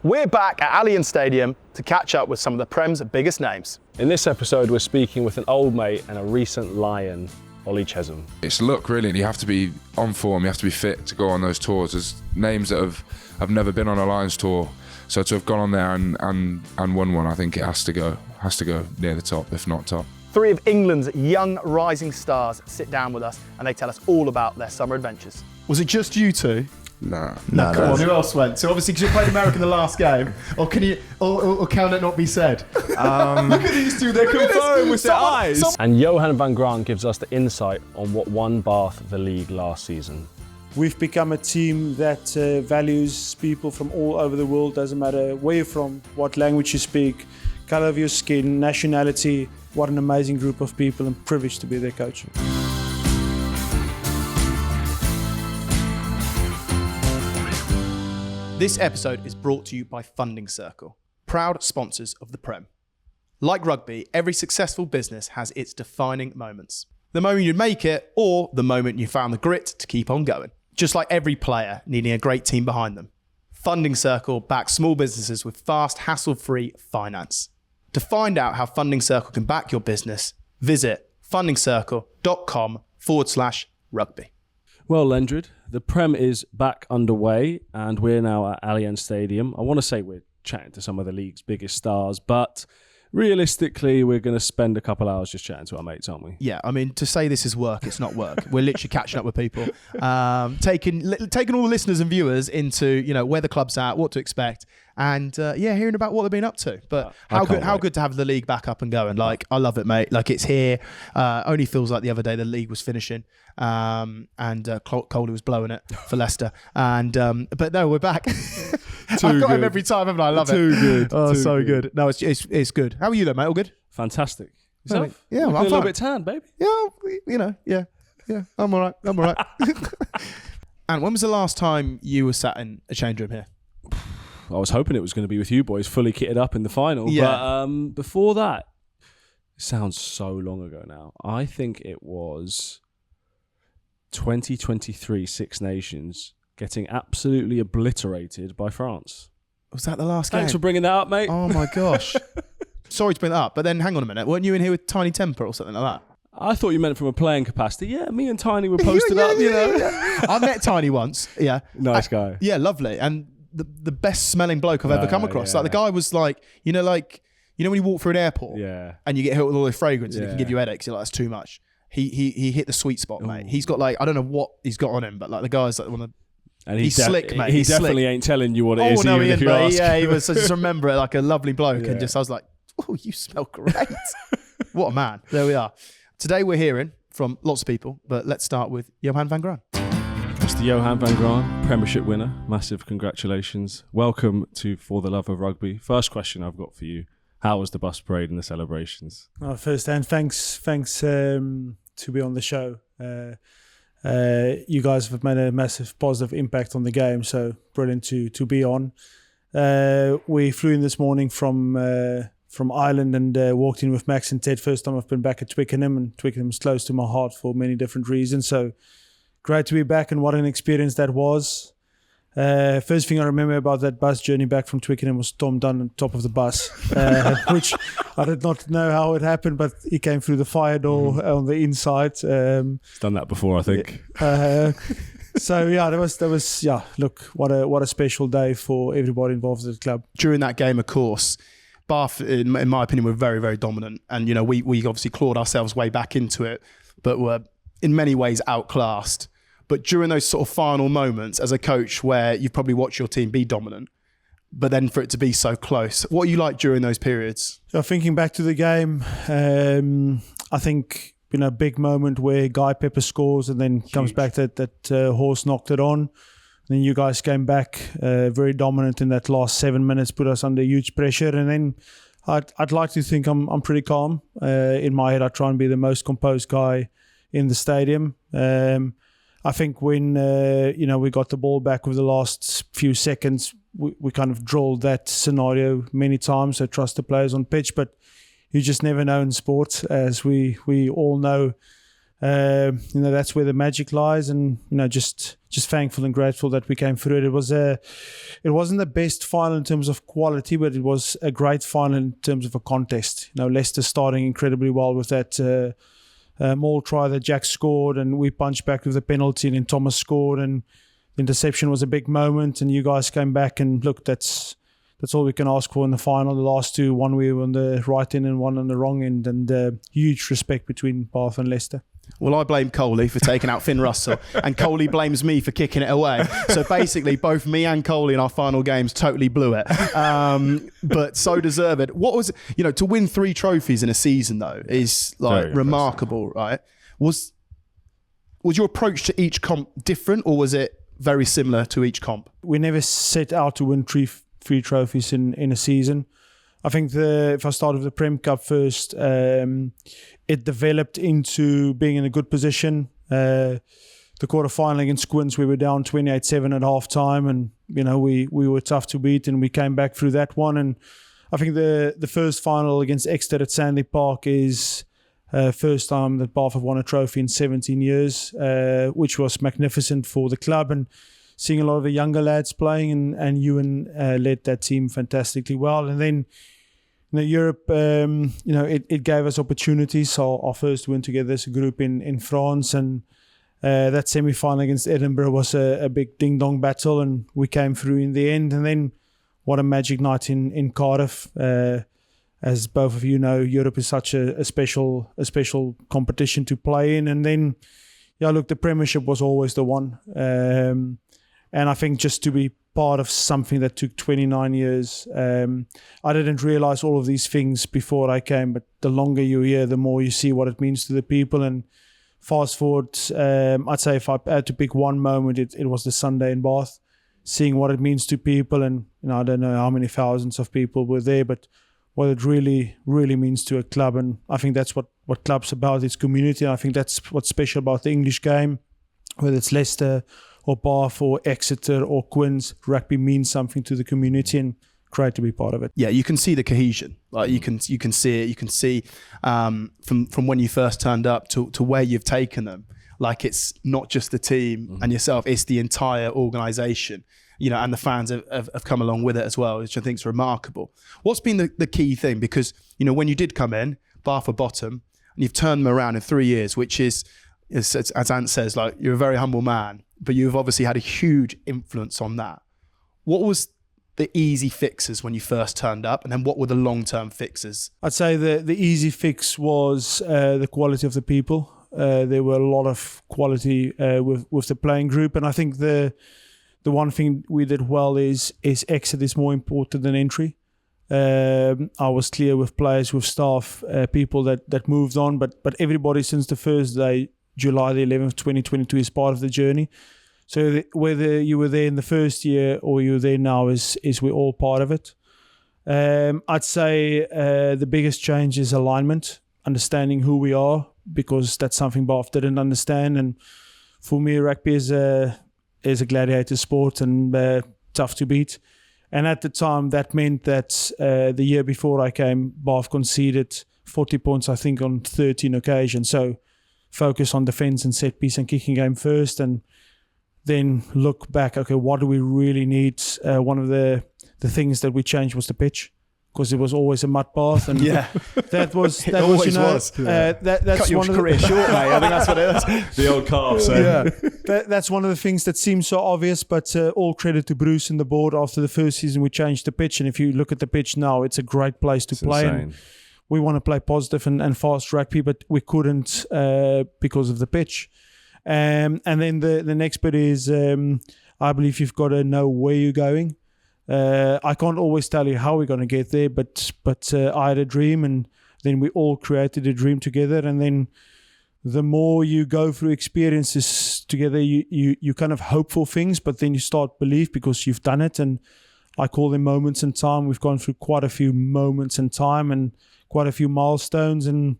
We're back at Allianz Stadium to catch up with some of the Prem's biggest names. In this episode, we're speaking with an old mate and a recent Lion, Ollie Chessum. It's luck, really. You have to be on form, you have to be fit to go on those tours. There's names that have never been on a Lions tour, so to have gone on there and won one, I think it has to go near the top, if not top. Three of England's young rising stars sit down with us and they tell us all about their summer adventures. Was it just you two? No. Come on, who else went? So obviously, because you played America in the last game, or can you, or can it not be said? Look at these two; they're confirmed with their eyes. And Johann van Graan gives us the insight on what won Bath the league last season. We've become a team that values people from all over the world. Doesn't matter where you're from, what language you speak, colour of your skin, nationality. What an amazing group of people, and privileged to be their coach. This episode is brought to you by Funding Circle, proud sponsors of the Prem. Like rugby, every successful business has its defining moments. The moment you make it, or the moment you found the grit to keep on going. Just like every player needing a great team behind them. Funding Circle backs small businesses with fast, hassle-free finance. To find out how Funding Circle can back your business, visit fundingcircle.com/rugby. Well, Lendrid, the Prem is back underway and we're now at Allianz Stadium. I want to say we're chatting to some of the league's biggest stars, but realistically, we're going to spend a couple hours just chatting to our mates, aren't we? Yeah, I mean, to say this is work, it's not work. We're literally catching up with people, taking all the listeners and viewers into where the club's at, what to expect, and hearing about what they've been up to. But how good to have the league back up and going. Like, I love it, mate. Like, it's here. Only feels like the other day the league was finishing, and Coley was blowing it for Leicester. And but no, we're back. I've got him every time, haven't I? I love it. Too good. Oh, so good. No, it's good. How are you though, mate? All good? Fantastic. Yourself? Yeah, I'm a fine. little bit tan, baby. Yeah, yeah. I'm all right. And when was the last time you were sat in a change room here? I was hoping it was going to be with you boys, fully kitted up in the final. Yeah. But before that, it sounds so long ago now. I think it was 2023 Six Nations getting absolutely obliterated by France. Was that the last game? Thanks for bringing that up, mate. Oh my gosh. Sorry to bring that up, but then hang on a minute. Weren't you in here with Tiny Temper or something like that? I thought you meant from a playing capacity. Yeah, me and Tiny were posted up, Yeah. I met Tiny once. Yeah. Nice guy. Yeah, lovely. And the best smelling bloke I've ever come across. Yeah. Like, the guy was like, when you walk through an airport and you get hit with all the fragrance and it can give you headaches, you're like, that's too much. He hit the sweet spot, mate. He's got I don't know what he's got on him, but like the guy's like one of the... And he's slick, mate. He definitely ain't telling you what it is, even if you ask. Yeah, he was. I just remember it like a lovely bloke, and I was like, "Oh, you smell great! What a man!" There we are. Today we're hearing from lots of people, but let's start with Johann van Graan. Mr. Johann van Graan, Premiership winner. Massive congratulations. Welcome to For the Love of Rugby. First question I've got for you: how was the bus parade and the celebrations? First, and thanks to be on the show. You guys have made a massive positive impact on the game, so brilliant to be on. We flew in this morning from Ireland and walked in with Max and Ted. First time I've been back at Twickenham, and Twickenham's close to my heart for many different reasons. So great to be back, and what an experience that was. First thing I remember about that bus journey back from Twickenham was Tom Dunn on top of the bus, which I did not know how it happened, but he came through the fire door on the inside. He's done that before, I think. So yeah, that was look, what a special day for everybody involved at the club. During that game, of course, Bath, in my opinion, were very, very dominant, and we obviously clawed ourselves way back into it, but were in many ways outclassed. But during those sort of final moments as a coach where you've probably watched your team be dominant, but then for it to be so close, what are you like during those periods? So thinking back to the game, I think, big moment where Guy Pepper scores and then comes back that Horse knocked it on. And then you guys came back very dominant in that last 7 minutes, put us under huge pressure. And then I'd like to think I'm pretty calm. In my head, I try and be the most composed guy in the stadium. I think when we got the ball back with the last few seconds, we kind of drilled that scenario many times. So trust the players on pitch, but you just never know in sport, as we all know. That's where the magic lies, and just thankful and grateful that we came through it. It wasn't the best final in terms of quality, but it was a great final in terms of a contest. Leicester starting incredibly well with that maul try that Jack scored, and we punched back with the penalty, and then Thomas scored, and the interception was a big moment, and you guys came back, and look, that's all we can ask for in the final. The last two, one we were on the right end and one on the wrong end, and huge respect between Bath and Leicester. Well, I blame Coley for taking out Finn Russell, and Coley blames me for kicking it away. So basically, both me and Coley in our final games totally blew it. But so deserved. What was, to win 3 trophies in a season, though, is like remarkable, right? Was your approach to each comp different, or was it very similar to each comp? We never set out to win three trophies in a season. I think if I start with the Prem Cup first, it developed into being in a good position. The quarterfinal against Quins, we were down 28-7 at half time, and we were tough to beat, and we came back through that one. And I think the first final against Exeter at Sandy Park is first time that Bath have won a trophy in 17 years, which was magnificent for the club, and seeing a lot of the younger lads playing, and Ewan led that team fantastically well. And then Europe, it gave us opportunities. So our first win together as a group in France, and that semi-final against Edinburgh was a big ding-dong battle, and we came through in the end. And then what a magic night in Cardiff. As both of you know, Europe is such a special competition to play in. And then, the Premiership was always the one. And I think just to be part of something that took 29 years, I didn't realize all of these things before I came, but the longer you're here, the more you see what it means to the people. And fast forward, I'd say if I had to pick one moment, it was the Sunday in Bath, seeing what it means to people. And I don't know how many thousands of people were there, but what it really, really means to a club. And I think that's what club's about, it's community. And I think that's what's special about the English game, whether it's Leicester or Bath or Exeter or Quins. Rugby means something to the community, and great to be part of it. Yeah, you can see the cohesion. Like you can see it. You can see from when you first turned up to where you've taken them. Like it's not just the team and yourself; it's the entire organisation. And the fans have come along with it as well, which I think is remarkable. What's been the key thing? Because when you did come in, Bath were bottom, and you've turned them around in 3 years, which is as Ant says, like you're a very humble man, but you've obviously had a huge influence on that. What was the easy fixes when you first turned up, and then what were the long-term fixes? I'd say the easy fix was the quality of the people. There were a lot of quality with the playing group, and I think the one thing we did well is exit is more important than entry. I was clear with players, with staff, people that moved on, but everybody since the first day, July the 11th, 2022, is part of the journey. So whether you were there in the first year or you're there now, is we're all part of it. I'd say the biggest change is alignment, understanding who we are, because that's something Bath didn't understand. And for me, rugby is a gladiator sport and tough to beat. And at the time, that meant that the year before I came, Bath conceded 40 points, I think, on 13 occasions. So focus on defence and set piece and kicking game first, and then look back, okay, what do we really need? One of the things that we changed was the pitch, because it was always a mud bath, and that was that's cut your career short, mate. I think that's what it is. The old calves. That's one of the things that seems so obvious, but all credit to Bruce and the board. After the first season, we changed the pitch, and if you look at the pitch now, it's a great place to play. And we want to play positive and fast rugby, but we couldn't because of the pitch. And then the next bit is, I believe you've got to know where you're going. I can't always tell you how we're going to get there, but I had a dream, and then we all created a dream together. And then the more you go through experiences together, you kind of hope for things, but then you start believe because you've done it. And I call them moments in time. We've gone through quite a few moments in time and quite a few milestones. And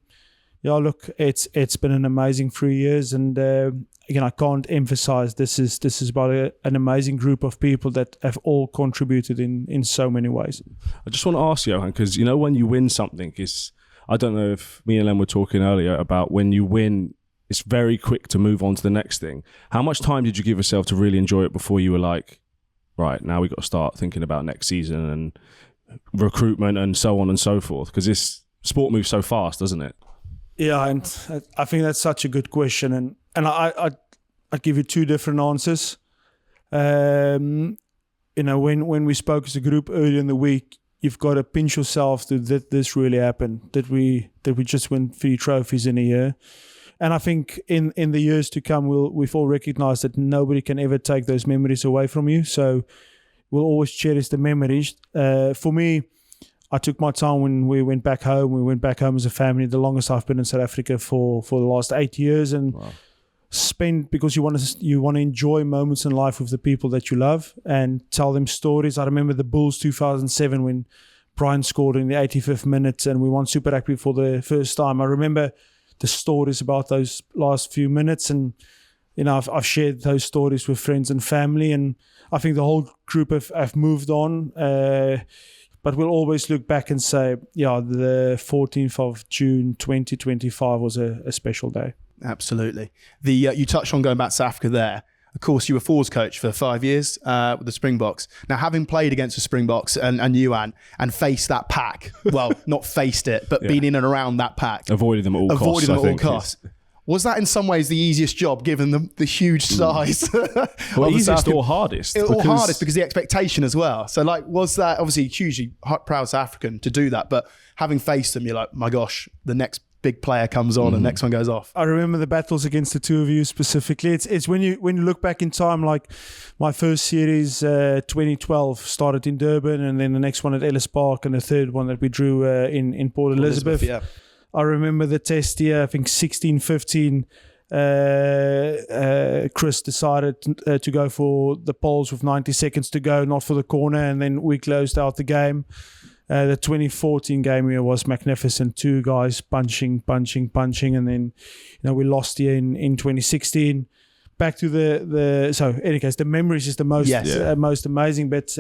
look, it's been an amazing 3 years. And again, I can't emphasize this is about an amazing group of people that have all contributed in so many ways. I just want to ask you, Johan, because when you win something, I don't know if me and Len were talking earlier about when you win, it's very quick to move on to the next thing. How much time did you give yourself to really enjoy it before you were like, right, now we've got to start thinking about next season and recruitment and so on and so forth? Because this sport moves so fast, doesn't it? Yeah, and I think that's such a good question. And I'd give you two different answers. When we spoke as a group earlier in the week, you've got to pinch yourself that this really happened, that we just win 3 trophies in a year. And I think in the years to come, we've all recognized that nobody can ever take those memories away from you. So we'll always cherish the memories. For me, I took my time when we went back home. We went back home as a family. The longest I've been in South Africa for the last 8 years, and spend, because you want to enjoy moments in life with the people that you love and tell them stories. I remember the Bulls 2007 when Brian scored in the 85th minute and we won Super Rugby for the first time. I remember the stories about those last few minutes, and I've shared those stories with friends and family, and I think the whole group have moved on, but we'll always look back and say, the 14th of June 2025 was a special day. Absolutely. You touched on going back to South Africa there. Of course, you were forwards coach for 5 years with the Springboks. Now, having played against the Springboks and Johan and faced that pack, well, not faced it, but been in and around that pack. Avoided them at all costs. Was that in some ways the easiest job, given the huge size? Well, easiest or hardest? Hardest because the expectation as well. So, was that obviously hugely proud South African to do that? But having faced them, you're like, my gosh, the next big player comes on and next one goes off. I remember the battles against the two of you specifically. It's when you look back in time, like my first series, 2012, started in Durban, and then the next one at Ellis Park, and the third one that we drew in Port Elizabeth. Yeah. I remember the test year, I think 16-15, Chris decided to go for the poles with 90 seconds to go, not for the corner, and then we closed out the game. The 2014 game here was magnificent. 2 guys punching, and then we lost here in 2016. Back to so in any case, the memories is the most amazing. But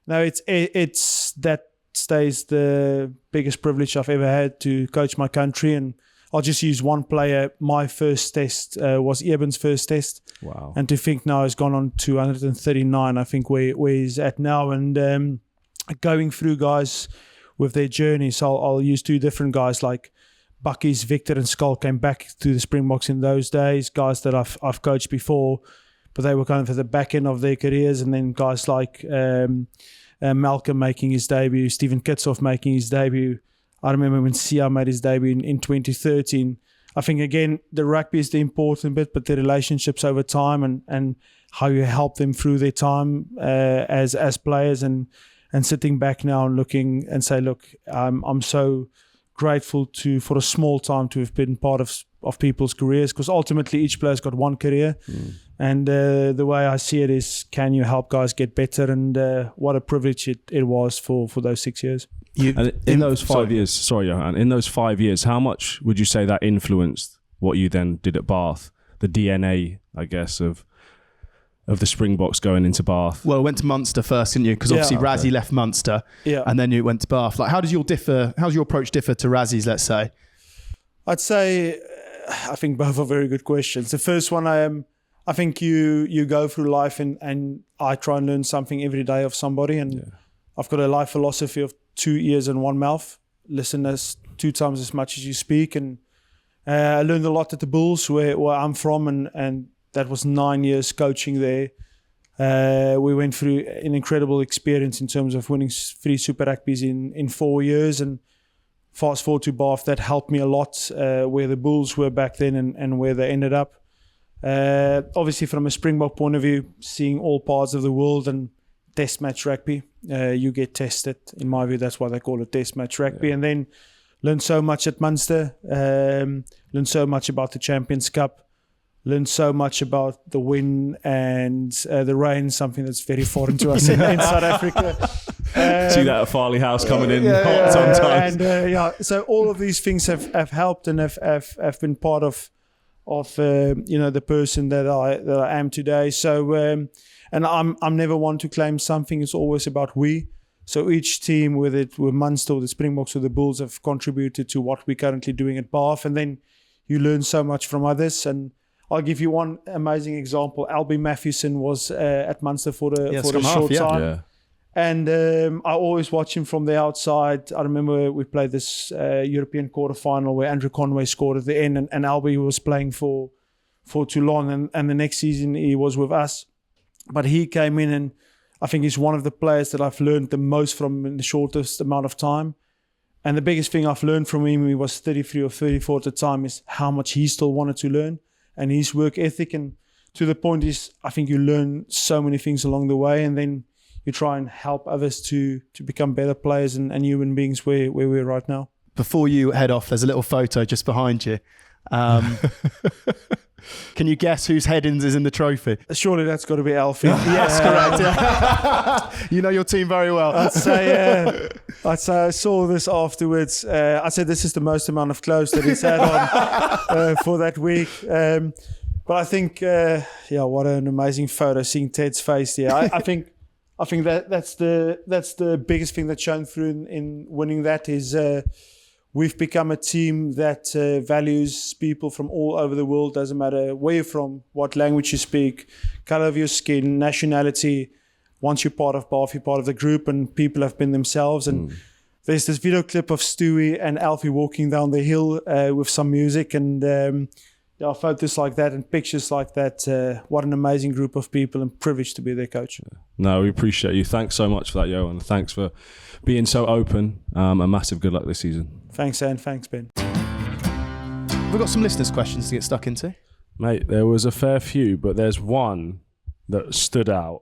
it's that stays the biggest privilege I've ever had to coach my country. And I'll just use one player. My first test was Eben's first test. Wow! And to think now he's gone on to 139. I think where he's at now, and going through guys with their journeys. So I'll use 2 different guys like Bucky's, Victor and Skull came back to the Springboks in those days, guys that I've coached before, but they were kind of at the back end of their careers. And then guys like Malcolm making his debut, Stephen Kitsoff making his debut. I remember when Sia made his debut in 2013. I think, again, the rugby is the important bit, but the relationships over time and how you help them through their time as players, and sitting back now and looking and say, look, I'm so grateful for a small time to have been part of people's careers, because ultimately each player's got one career. And the way I see it is, can you help guys get better? And what a privilege it was for those 6 years. In those 5 years, sorry, Johan, in those 5 years, how much would you say that influenced what you then did at Bath? The DNA, I guess, of the Springboks going into Bath? Well, went to Munster first, didn't you? Because obviously Rassie left Munster, and then you went to Bath. Like, how's your approach differ to Rassie's, let's say? I'd say, I think both are very good questions. The first one, I think you go through life and I try and learn something every day of somebody, and I've got a life philosophy of 2 ears and 1 mouth. Listen 2 times as much as you speak, and I learned a lot at the Bulls, where I'm from, and that was 9 years coaching there. We went through an incredible experience in terms of winning 3 Super Rugby's in 4 years. And fast forward to Bath, that helped me a lot, where the Bulls were back then and where they ended up. Obviously, from a Springbok point of view, seeing all parts of the world and test match rugby, you get tested. In my view, that's why they call it test match rugby. And then learned so much at Munster, learned so much about the Champions Cup, learned so much about the wind and the rain, something that's very foreign to us in South Africa. See that at Farley House coming in hot sometimes. So all of these things have helped and have been part of the person that I am today. So and I'm never one to claim something. It's always about we. So each team, with Munster, the Springboks, or the Bulls, have contributed to what we're currently doing at Bath. And then you learn so much from others. And I'll give you one amazing example. Albie Matthewson was at Munster for the short time. Yeah. And I always watch him from the outside. I remember we played this European quarterfinal where Andrew Conway scored at the end, and Albie was playing for Toulon, and the next season he was with us. But he came in, and I think he's one of the players that I've learned the most from in the shortest amount of time. And the biggest thing I've learned from him, he was 33 or 34 at the time, is how much he still wanted to learn and his work ethic. And to the point is, I think you learn so many things along the way, and then you try and help others to become better players and human beings where we're right now. Before you head off, there's a little photo just behind you. Can you guess whose head is in the trophy? Surely that's got to be Alfie. Yes, correct. Yeah. You know your team very well. I'd say I saw this afterwards. I said this is the most amount of clothes that he's had on for that week. But I think, what an amazing photo, seeing Ted's face there. I think that's the biggest thing that's shown through in winning that is we've become a team that values people from all over the world. Doesn't matter where you're from, what language you speak, color of your skin, nationality. Once you're part of Bath, you're part of the group, and people have been themselves. And there's this video clip of Stewie and Alfie walking down the hill with some music, and photos like that and pictures like that. What an amazing group of people, and privileged to be their coach. No, we appreciate you. Thanks so much for that, Johan. Thanks for being so open. A massive good luck this season. Thanks, Anne. Thanks, Ben. We've got some listeners' questions to get stuck into. Mate, there was a fair few, but there's one that stood out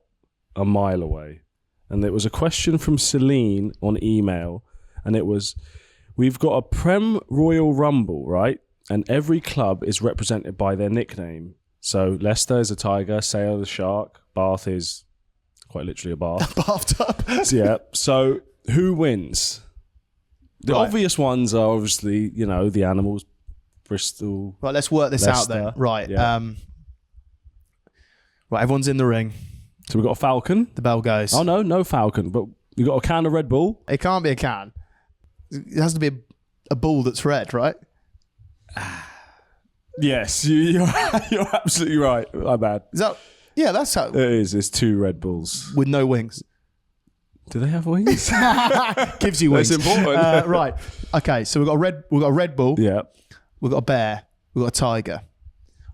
a mile away. And it was a question from Celine on email. And it was, we've got a Prem Royal Rumble, right? And every club is represented by their nickname. So Leicester is a tiger, Sale the shark, Bath is quite literally a bath. Bathtub. So who wins? The obvious ones are obviously, the animals, Bristol. Right, let's work this Leicester. out then. Right. Yeah. Right, everyone's in the ring. So we've got a falcon. The bell goes. Oh, no falcon. But you've got a can of Red Bull. It can't be a can. It has to be a ball that's red, right? Yes, you're absolutely right. My bad. Is that? Yeah, that's how. It is. It's 2 Red Bulls. With no wings. Do they have wings? Gives you wings. That's important. Right. Okay. So we've got a Red Bull. Yeah. We've got a bear. We've got a tiger.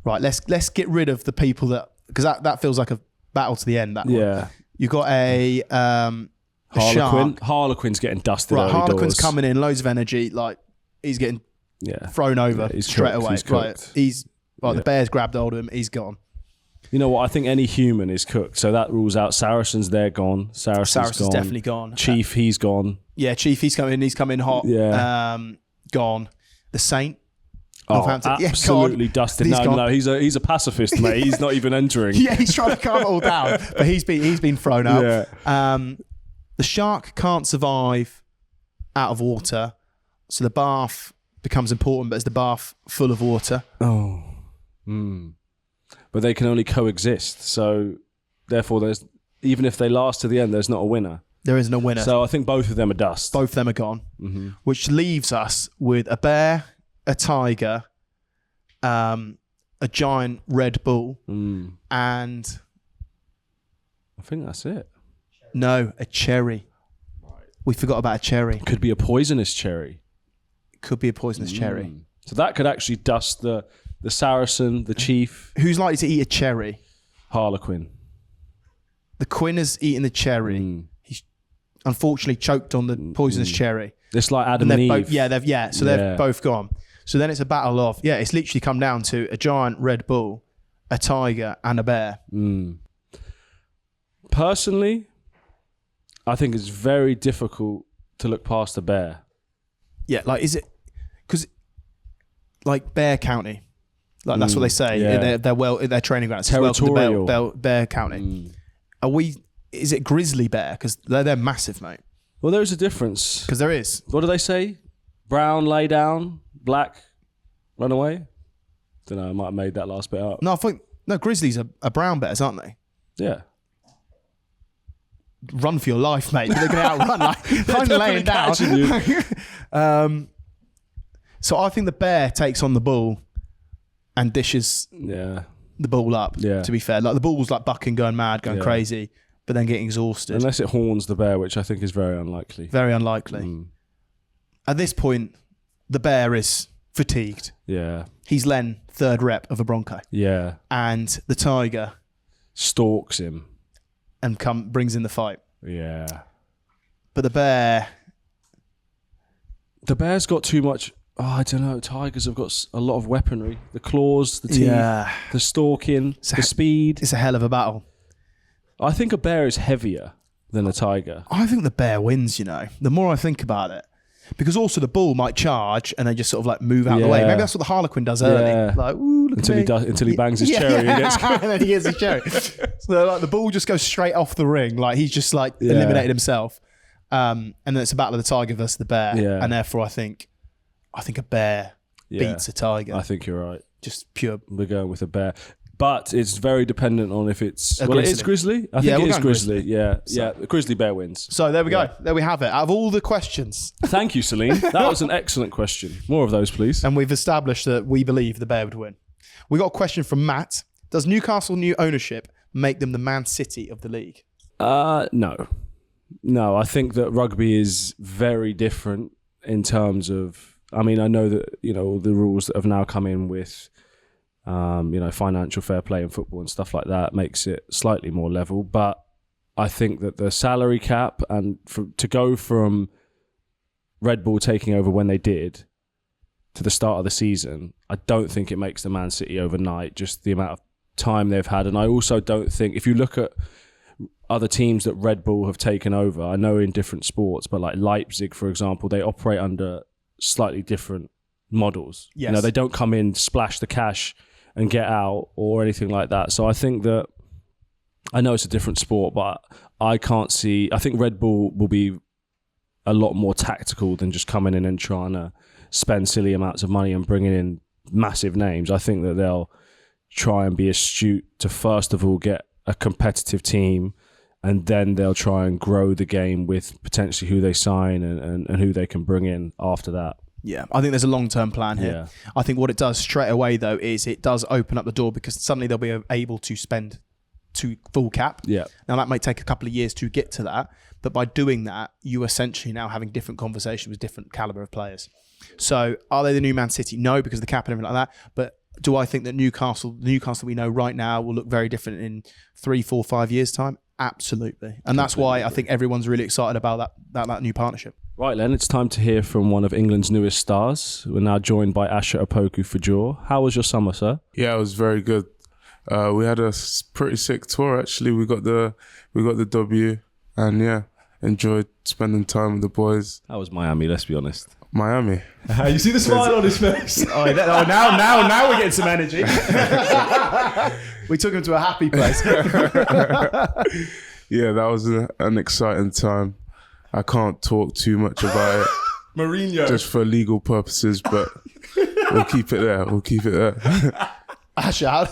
Right. Let's get rid of the people because that feels like a battle to the end. That yeah. one. You've got a Harlequin. shark. Harlequin's getting dusted. Right. Early Harlequin's doors. coming in, loads of energy. Like he's getting thrown over he's straight cooked, away. he's right. cooked. The bear's grabbed hold of him. He's gone. You know what? I think any human is cooked. So that rules out Saracens. They're gone. Saracens gone. Definitely gone. Chief, he's gone. Yeah, Chief, he's coming hot. Yeah. Gone. The Saint. Oh, Northampton. absolutely dusted. No, he's a pacifist, mate. He's not even entering. Yeah, he's trying to calm it all down, but he's been thrown out. Yeah. The shark can't survive out of water, so the bath becomes important. But is the bath full of water? Oh. But they can only coexist. So therefore, even if they last to the end, there's not a winner. There isn't a winner. So I think both of them are dust. Both of them are gone, which leaves us with a bear, a tiger, a giant Red Bull, and I think that's it. No, a cherry. We forgot about a cherry. Could be a poisonous cherry. Could be a poisonous cherry. So that could actually dust the Saracen, the Chief. Who's likely to eat a cherry? Harlequin. The Quinn has eaten the cherry. He's unfortunately choked on the poisonous cherry. It's like Adam and Eve. They've both gone. So then it's a battle of, it's literally come down to a giant Red Bull, a tiger, and a bear. Personally, I think it's very difficult to look past a bear. Yeah, like, is it... Because, like, Bear County, like, that's what they say. Yeah. Their training grounds. Territorial. Welcome to Bear County. Is it grizzly bear? Because they're massive, mate. Well, there is a difference. Because there is. What do they say? Brown, lay down. Black, run away. Don't know. I might have made that last bit up. No, I think grizzlies are brown bears, aren't they? Yeah. Run for your life, mate. They're going to outrun. I'm laying down. You. So I think the bear takes on the bull, and dishes the ball up. Yeah. To be fair, like the ball was like bucking, going mad, going crazy, but then getting exhausted. Unless it horns the bear, which I think is very unlikely. Very unlikely. At this point, the bear is fatigued. Yeah. He's Len, third rep of a Bronco. Yeah. And the tiger stalks him and brings in the fight. Yeah. But the bear's got too much. Oh, I don't know. Tigers have got a lot of weaponry. The claws, the teeth, the stalking, the speed. It's a hell of a battle. I think a bear is heavier than a tiger. I think the bear wins, you know, the more I think about it. Because also the bull might charge and they just sort of like move out of the way. Maybe that's what the Harlequin does early. Yeah. Like, ooh, look until he bangs his cherry and gets and then he gets his cherry. So like the bull just goes straight off the ring. Like he's just like eliminated himself. And then it's a battle of the tiger versus the bear. Yeah. And therefore I think a bear beats a tiger. I think you're right. Just pure. We're going with a bear. But it's very dependent on if it's... Well, it is grizzly. I think it is grizzly. Yeah, the grizzly bear wins. So there we go. There we have it. Out of all the questions... Thank you, Celine. That was an excellent question. More of those, please. And we've established that we believe the bear would win. We got a question from Matt. Does Newcastle new ownership make them the Man City of the league? No. No, I think that rugby is very different in terms of... I mean, I know that, you know, all the rules that have now come in with... financial fair play in football and stuff like that makes it slightly more level. But I think that the salary cap and to go from Red Bull taking over when they did to the start of the season, I don't think it makes the Man City overnight, just the amount of time they've had. And I also don't think, if you look at other teams that Red Bull have taken over, I know in different sports, but like Leipzig, for example, they operate under slightly different models. Yes. You know, they don't come in, splash the cash and get out or anything like that. So I think that, I know it's a different sport, but I think Red Bull will be a lot more tactical than just coming in and trying to spend silly amounts of money and bringing in massive names. I think that they'll try and be astute to first of all get a competitive team, and then they'll try and grow the game with potentially who they sign and who they can bring in after that. Yeah, I think there's a long-term plan here. Yeah. I think what it does straight away, though, is it does open up the door because suddenly they'll be able to spend to full cap. Yeah. Now, that might take a couple of years to get to that, but by doing that, you essentially now having different conversations with different caliber of players. So, are they the new Man City? No, because of the cap and everything like that. But do I think that the Newcastle we know right now will look very different in 3, 4, 5 years' time? Absolutely. And that's why I think everyone's really excited about that new partnership. Right, Len, it's time to hear from one of England's newest stars. We're now joined by Asher Opoku-Fordjour. How was your summer, sir? Yeah, it was very good. We had a pretty sick tour, actually. We got the W, and yeah, enjoyed spending time with the boys. That was Miami, let's be honest. Miami. You see the smile on his face? Now we're getting some energy. We took him to a happy place. Yeah, that was an exciting time. I can't talk too much about it. Mourinho. Just for legal purposes, but we'll keep it there. Asher, how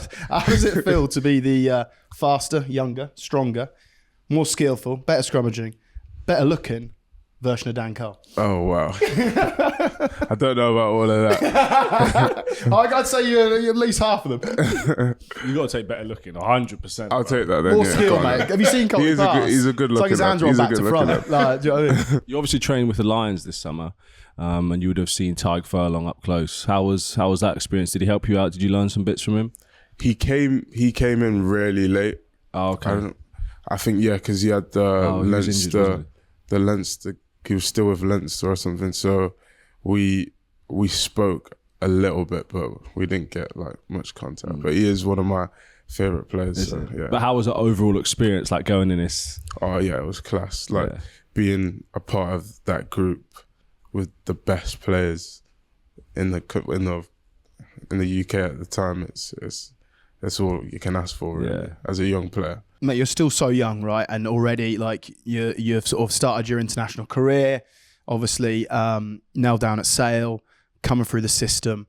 does it feel to be the faster, younger, stronger, more skillful, better scrummaging, better looking version of Dan Cole? Oh, wow. I don't know about all of that. I'd say you're at least half of them. You've got to take better looking, 100%. I'll take that then. More skill, mate. Have you seen Cole? He's a good looking. It's like his hands are on back to front. Like, do you know what I mean? You obviously trained with the Lions this summer, and you would have seen Tyg Furlong up close. How was that experience? Did he help you out? Did you learn some bits from him? He came in really late. Oh, okay. I think, yeah, because he had Leinster, he was still with Leinster or something. So we spoke a little bit, but we didn't get like much contact. But he is one of my favourite players. So, yeah. But how was the overall experience like going in this? Oh yeah, it was class. Like being a part of that group with the best players in the UK at the time. It's all you can ask for, really, as a young player. Mate, you're still so young, right? And already, like, you've sort of started your international career. Obviously, now down at Sale, coming through the system.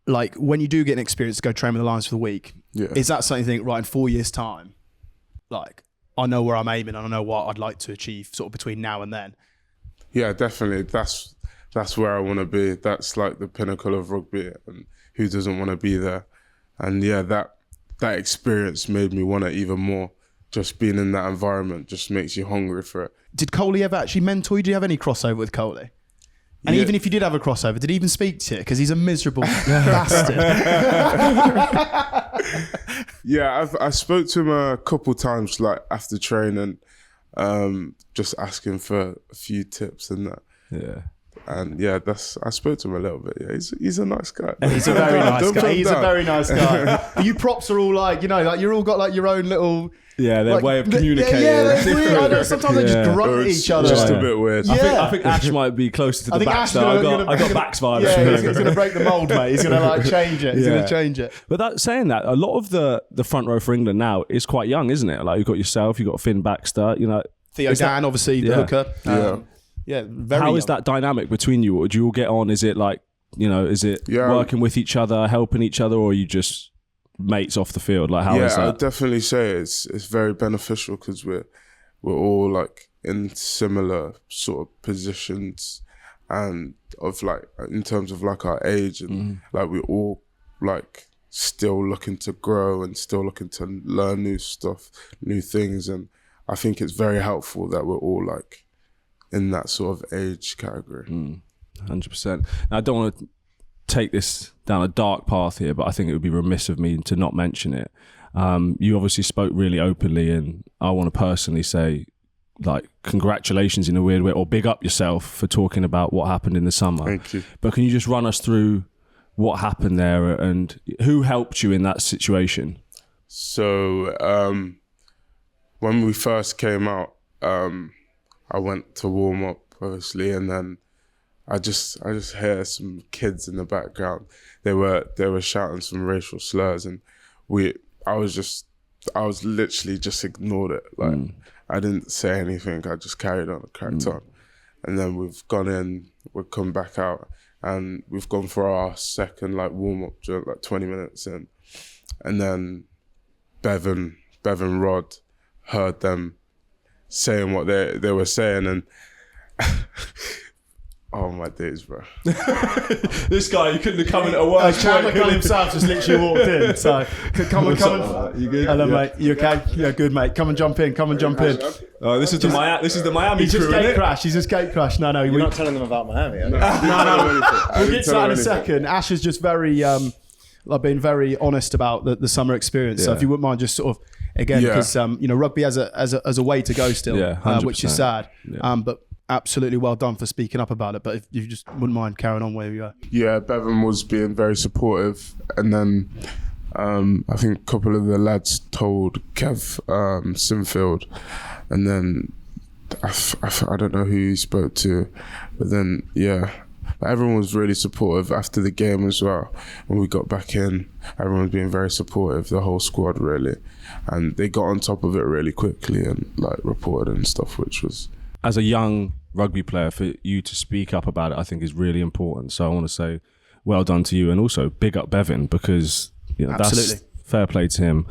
Like, when you do get an experience to go train with the Lions for the week, is that something you think, right, in 4 years' time, like, I know where I'm aiming and I know what I'd like to achieve sort of between now and then? Yeah, definitely. That's where I want to be. That's like the pinnacle of rugby, and who doesn't want to be there? And yeah, that experience made me want it even more. Just being in that environment just makes you hungry for it. Did Coley ever actually mentor you? Did you have any crossover with Coley? And even if you did have a crossover, did he even speak to you? Because he's a miserable bastard. Yeah, I spoke to him a couple times, like after training, just asking for a few tips and that. Yeah. And yeah, I spoke to him a little bit. Yeah, he's a nice guy. He's a very nice guy. He's a very nice guy. You props are all like, like you're all got like your own little... Yeah, their way of communicating. I know sometimes they just grunt at each other. Just a bit weird. I think Ash might be closer to the back star. I got backs vibes. Yeah, he's going to break the mould, mate. He's going to like change it. He's going to change it. But saying that, a lot of the front row for England now is quite young, isn't it? Like you've got yourself, you've got Finn Baxter, Theo Dan, obviously, the hooker. Very How young. is that dynamic between you? Or do you all get on? Is it like, is it working with each other, helping each other, or are you just mates off the field? Like how is that? I'd definitely say it's very beneficial because we're all like in similar sort of positions and of like in terms of like our age and like we're all like still looking to grow and still looking to learn new stuff, new things, and I think it's very helpful that we're all like in that sort of age category. 100%. Now, I don't want to take this down a dark path here, but I think it would be remiss of me to not mention it. You obviously spoke really openly, and I want to personally say, like, congratulations in a weird way, or big up yourself for talking about what happened in the summer. Thank you. But can you just run us through what happened there and who helped you in that situation? So when we first came out, I went to warm up, obviously, and then I just hear some kids in the background. They were shouting some racial slurs, and I was literally just ignored it. Like I didn't say anything. I just carried on and cracked on. And then we've gone in, we've come back out, and we've gone for our second like warm up during like 20 minutes in, and then Bevan Rod heard them saying what they were saying, and oh my days, bro. This guy, you couldn't have come in at a worse Chandler Cunningham-South just literally walked in. So come on. You good? Hello, mate. You okay? Yeah, good, mate. Come and jump in. Oh, this is the Miami He's crew, just isn't gate it? crashed. He's just gate crashed. No. You're not telling them about Miami, are you? No. We'll get to that in a second. Ash is just very, been very honest about the summer experience. So if you wouldn't mind just sort of, again, because rugby as a way to go still, which is sad. Yeah. But absolutely well done for speaking up about it. But if you just wouldn't mind carrying on where you are. Yeah, Bevan was being very supportive, and then I think a couple of the lads told Kev Sinfield, and then I don't know who he spoke to, but then but everyone was really supportive after the game as well. When we got back in, everyone was being very supportive, the whole squad really, and they got on top of it really quickly and like reported and stuff, which was. As a young rugby player, for you to speak up about it, I think is really important. So I want to say well done to you, and also big up Bevan, because that's fair play to him.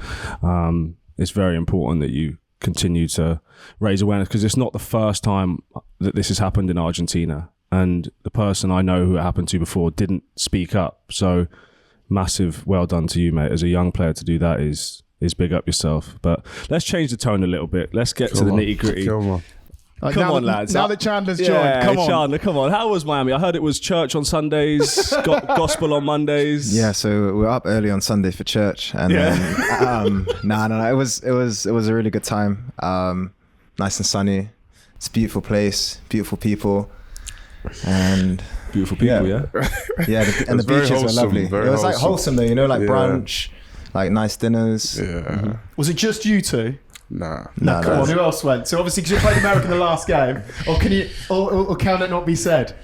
It's very important that you continue to raise awareness, because it's not the first time that this has happened in Argentina, and the person I know who it happened to before didn't speak up. So massive well done to you, mate. As a young player to do that is big up yourself. But let's change the tone a little bit. Let's get to the nitty gritty. Come on, lads. Now that Chandler's joined, come on. Chandler, come on. How was Miami? I heard it was church on Sundays, gospel on Mondays. Yeah, so we were up early on Sunday for church, and then it was a really good time. Nice and sunny. It's a beautiful place, beautiful people, and beautiful people. Yeah. And the beaches were lovely. It was like wholesome though, like brunch, like nice dinners. Yeah. Mm-hmm. Was it just you two? Nah. Come on, who else went? So obviously, because you played America in the last game, or can it not be said?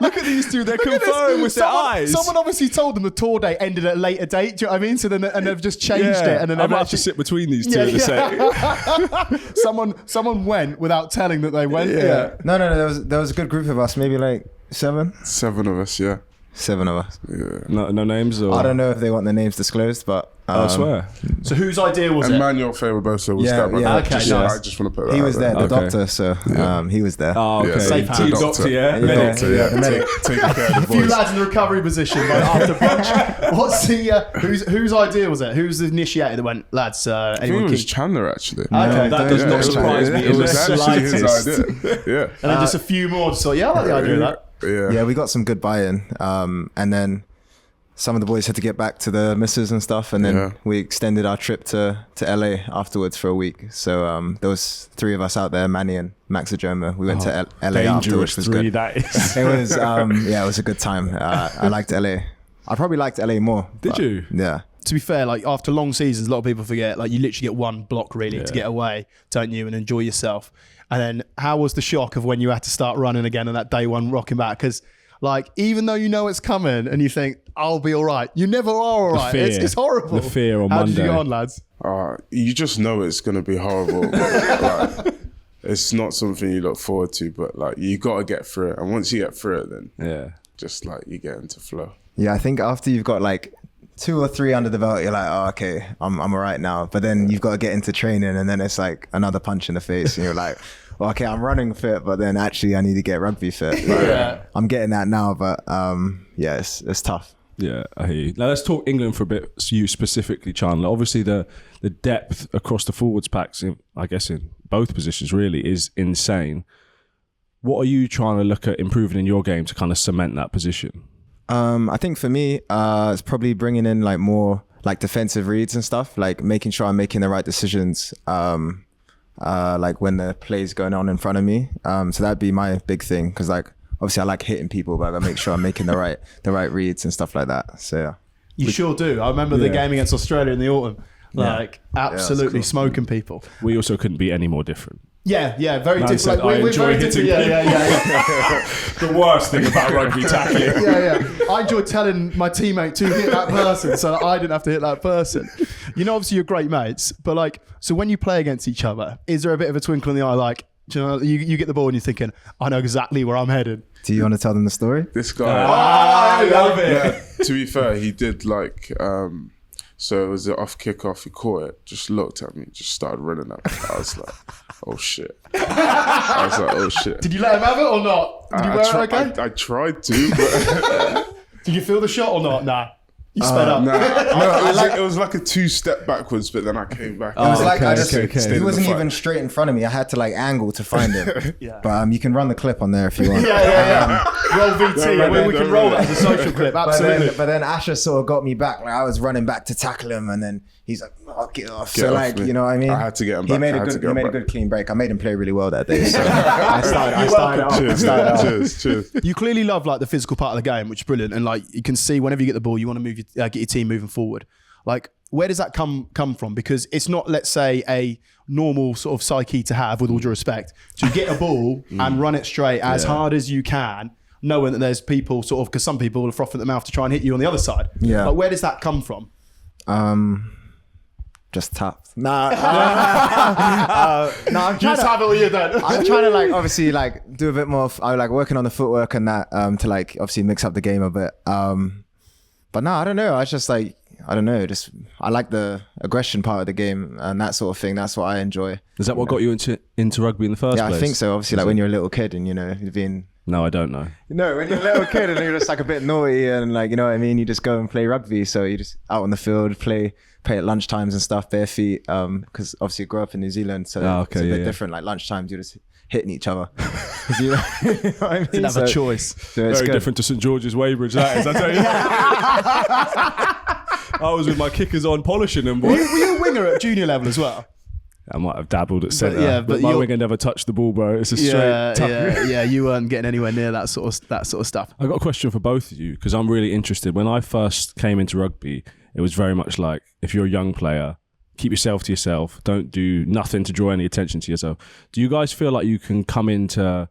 Look at these two; they're confirmed with their eyes. Someone obviously told them the tour date ended at a later date. Do you know what I mean? So then, and they've just changed it, and then I might have to sit between these two in a sec. Someone went without telling that they went. Yeah. No. There was a good group of us, maybe like 7 of us. Yeah. 7 of us. Yeah. No names, or I don't know if they want their names disclosed, but I swear. So whose idea was it? Emmanuel Favourbosa was Yeah, that one. yeah. Okay, I nice. just want to put that He out was there, the Okay. doctor, so he was there. Oh, okay. Yeah, Safe the hands. Doctor, yeah. Yeah. Medic. Doctor, yeah. the medic. Taking care of A the few boys. lads in the recovery position like, after brunch. What's the whose idea was it? Who's the initiator that went, lads? I think Anyone it was keen? Chandler actually. Okay. That does Yeah, not it surprise me It in the was actually his slightest. idea. Yeah. And then just a few more. So yeah, I like the idea of that. Yeah. Yeah, we got some good buy-in, and then some of the boys had to get back to the missus and stuff, and then Yeah. we extended our trip to LA afterwards for a week. So there was 3 of us out there, Manny and Max Ajoma. We went to LA afterwards, which Dangerous was 3, good. that is. It was it was a good time. I liked LA. I probably liked LA more. Did but, you? Yeah. To be fair, like after long seasons, a lot of people forget like you literally get one block really to get away, don't you, and enjoy yourself. And then how was the shock of when you had to start running again on that day one rocking back? Because like even though you know it's coming and you think I'll be all right, you never are all right. fear. It's horrible. The fear on How Monday. did you get on, lads? You just know it's gonna be horrible. Like, it's not something you look forward to, but like you got to get through it. And once you get through it, then Yeah. just like you get into flow. Yeah, I think after you've got like 2 or 3 under the belt, you're like, oh, okay, I'm all right now. But then you've got to get into training, and then it's like another punch in the face, and you're like, well, okay, I'm running fit, but then actually I need to get rugby fit. Like, I'm getting that now, but yeah, it's tough. Yeah, I hear you. Now let's talk England for a bit. So you specifically, Chandler. Obviously, the depth across the forwards packs, I guess in both positions, really is insane. What are you trying to look at improving in your game to kind of cement that position? I think for me, it's probably bringing in like more like defensive reads and stuff, like making sure I'm making the right decisions, like when the play's going on in front of me. So that'd be my big thing, because like obviously I like hitting people, but I gotta make sure I'm making the right reads and stuff like that. So yeah. You sure do. I remember the game against Australia in the autumn. Like absolutely cool. smoking people. We also couldn't be any more different. Yeah, very Man different. said, Like, "I we're enjoy very hitting different. Yeah. The worst thing about rugby tackling. Yeah. I enjoyed telling my teammate to hit that person so that I didn't have to hit that person. You know, obviously you're great mates, but like, so when you play against each other, is there a bit of a twinkle in the eye? Like, do you know, you get the ball and you're thinking, I know exactly where I'm headed. Do you want to tell them the story? This guy. I love it. Yeah, to be fair, he did like. So it was an off kickoff. He caught it, just looked at me, just started running at me. I was like, oh shit. Did you let him have it or not? Did you wear it okay? I tried to, but Did you feel the shot or not? Nah. You sped up. it was like a 2-step backwards, but then I came back. It was like I just, Stayed he in the wasn't fight. even straight in front of me. I had to like angle to find him. Yeah. But you can run the clip on there if you want. Roll VT. We can roll that as a social clip. Absolutely. But then Asher sort of got me back. Like I was running back to tackle him, and then he's like, "Oh, get off." Get so off like, me. you know what I mean? I had to get him He back. made I a had good, to get he him made a back. good clean break. I made him play really well that day. So I started off. Cheers. You clearly love like the physical part of the game, which is brilliant. And like you can see whenever you get the ball, you want to move get your team moving forward. Like where does that come from? Because it's not, let's say, a normal sort of psyche to have, with all due respect, to get a ball and run it straight as hard as you can, knowing that there's people sort of, because some people are frothing at the mouth to try and hit you on the other side. Yeah. Like where does that come from? Just tapped. Nah, I'm Just have it all year then. I'm trying to like obviously like do a bit more. I like working on the footwork and that to like obviously mix up the game a bit. But no, I don't know. I just like I don't know. Just I like the aggression part of the game and that sort of thing. That's what I enjoy. Is that what got you into rugby in the first place? Yeah, I think so. Obviously, like when you're a little kid and you know you're being. No, I don't know. No, when you're a little kid and you're just like a bit naughty and like, you know what I mean? You just go and play rugby. So you just out on the field, play at lunchtimes and stuff, bare feet. Because obviously you grew up in New Zealand. So it's a bit different. Like lunchtimes, you're just hitting each other. You know what I mean? Didn't have a choice. So it's Very good. different to St George's Weybridge, that is, I tell you. I was with my kickers on polishing them, boy. Were you a winger at junior level as well? I might have dabbled at centre, yeah, but but my you're- winger never touched the ball, bro. It's a straight Yeah. You weren't getting anywhere near that sort of stuff. I got a question for both of you because I'm really interested. When I first came into rugby, it was very much like, if you're a young player, keep yourself to yourself. Don't do nothing to draw any attention to yourself. Do you guys feel like you can come into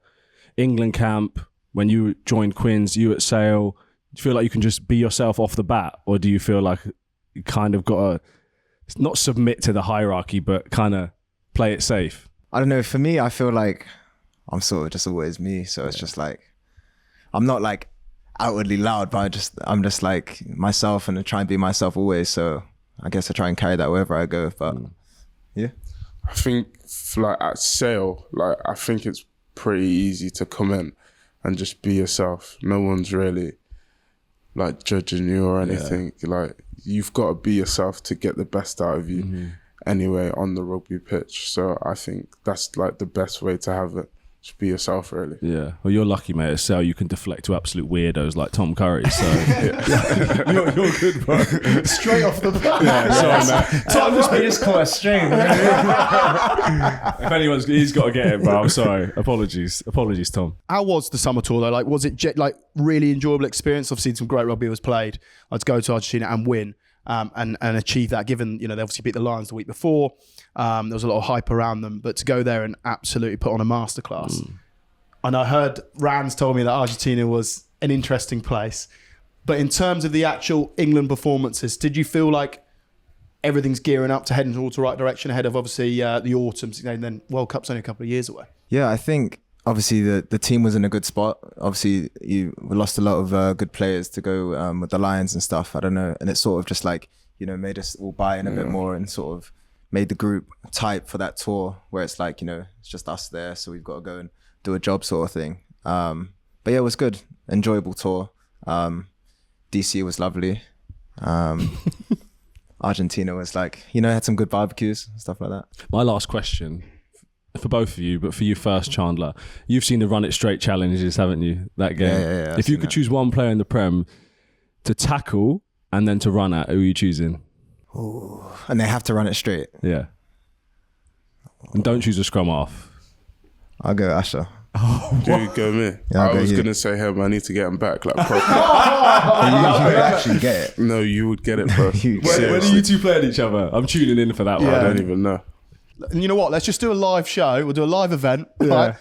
England camp when you joined Quins, you at Sale? Do you feel like you can just be yourself off the bat? Or do you feel like you kind of got to not submit to the hierarchy, but kind of play it safe? I don't know. For me, I feel like I'm sort of just always me. So it's just like, I'm not like outwardly loud, but I'm just like myself and I try and be myself always. So I guess I try and carry that wherever I go. But yeah, I think like at Sale, like I think it's pretty easy to come in and just be yourself. No one's really like judging you or anything. Like you've got to be yourself to get the best out of you anyway on the rugby pitch. So I think that's like the best way to have it. Just be yourself, really. Yeah. Well, you're lucky, mate. At Sale, you can deflect to absolute weirdos like Tom Curry. So you're good, bro. Straight off the bat. Yeah, sorry, man. Tom just caught a string. If anyone's, he's got to get it, bro. I'm sorry. Apologies, Tom. How was the summer tour though? Like, was it like really enjoyable experience? Obviously, some great rugby was played. I'd go to Argentina and win. And achieve that, given, you know, they obviously beat the Lions the week before. There was a lot of hype around them, but to go there and absolutely put on a masterclass. And I heard Rands told me that Argentina was an interesting place. But in terms of the actual England performances, did you feel like everything's gearing up to heading towards the right direction ahead of obviously the autumn, and then World Cup's only a couple of years away? Yeah, I think obviously the team was in a good spot. Obviously, we lost a lot of good players to go with the Lions and stuff. I don't know. And it sort of just like, you know, made us all buy in a bit more and sort of made the group tight for that tour where it's like, you know, it's just us there. So we've got to go and do a job sort of thing. But yeah, it was good. Enjoyable tour. DC was lovely. Argentina was like, you know, had some good barbecues and stuff like that. My last question for both of you, but for you first, Chandler. You've seen the Run It Straight challenges, haven't you? That game. Yeah, if you could choose one player in the Prem to tackle and then to run at, who are you choosing? Ooh, and they have to run it straight. Yeah. And don't choose a scrum half. I'll go Asher. Dude, go me. Yeah, I was you. gonna say him. I need to get him back. Like, proper. You would actually get it. No, you would get it, bro. When are you two playing each other? I'm tuning in for that one. I don't even know. And you know what? Let's just do a live show. We'll do a live event. Right?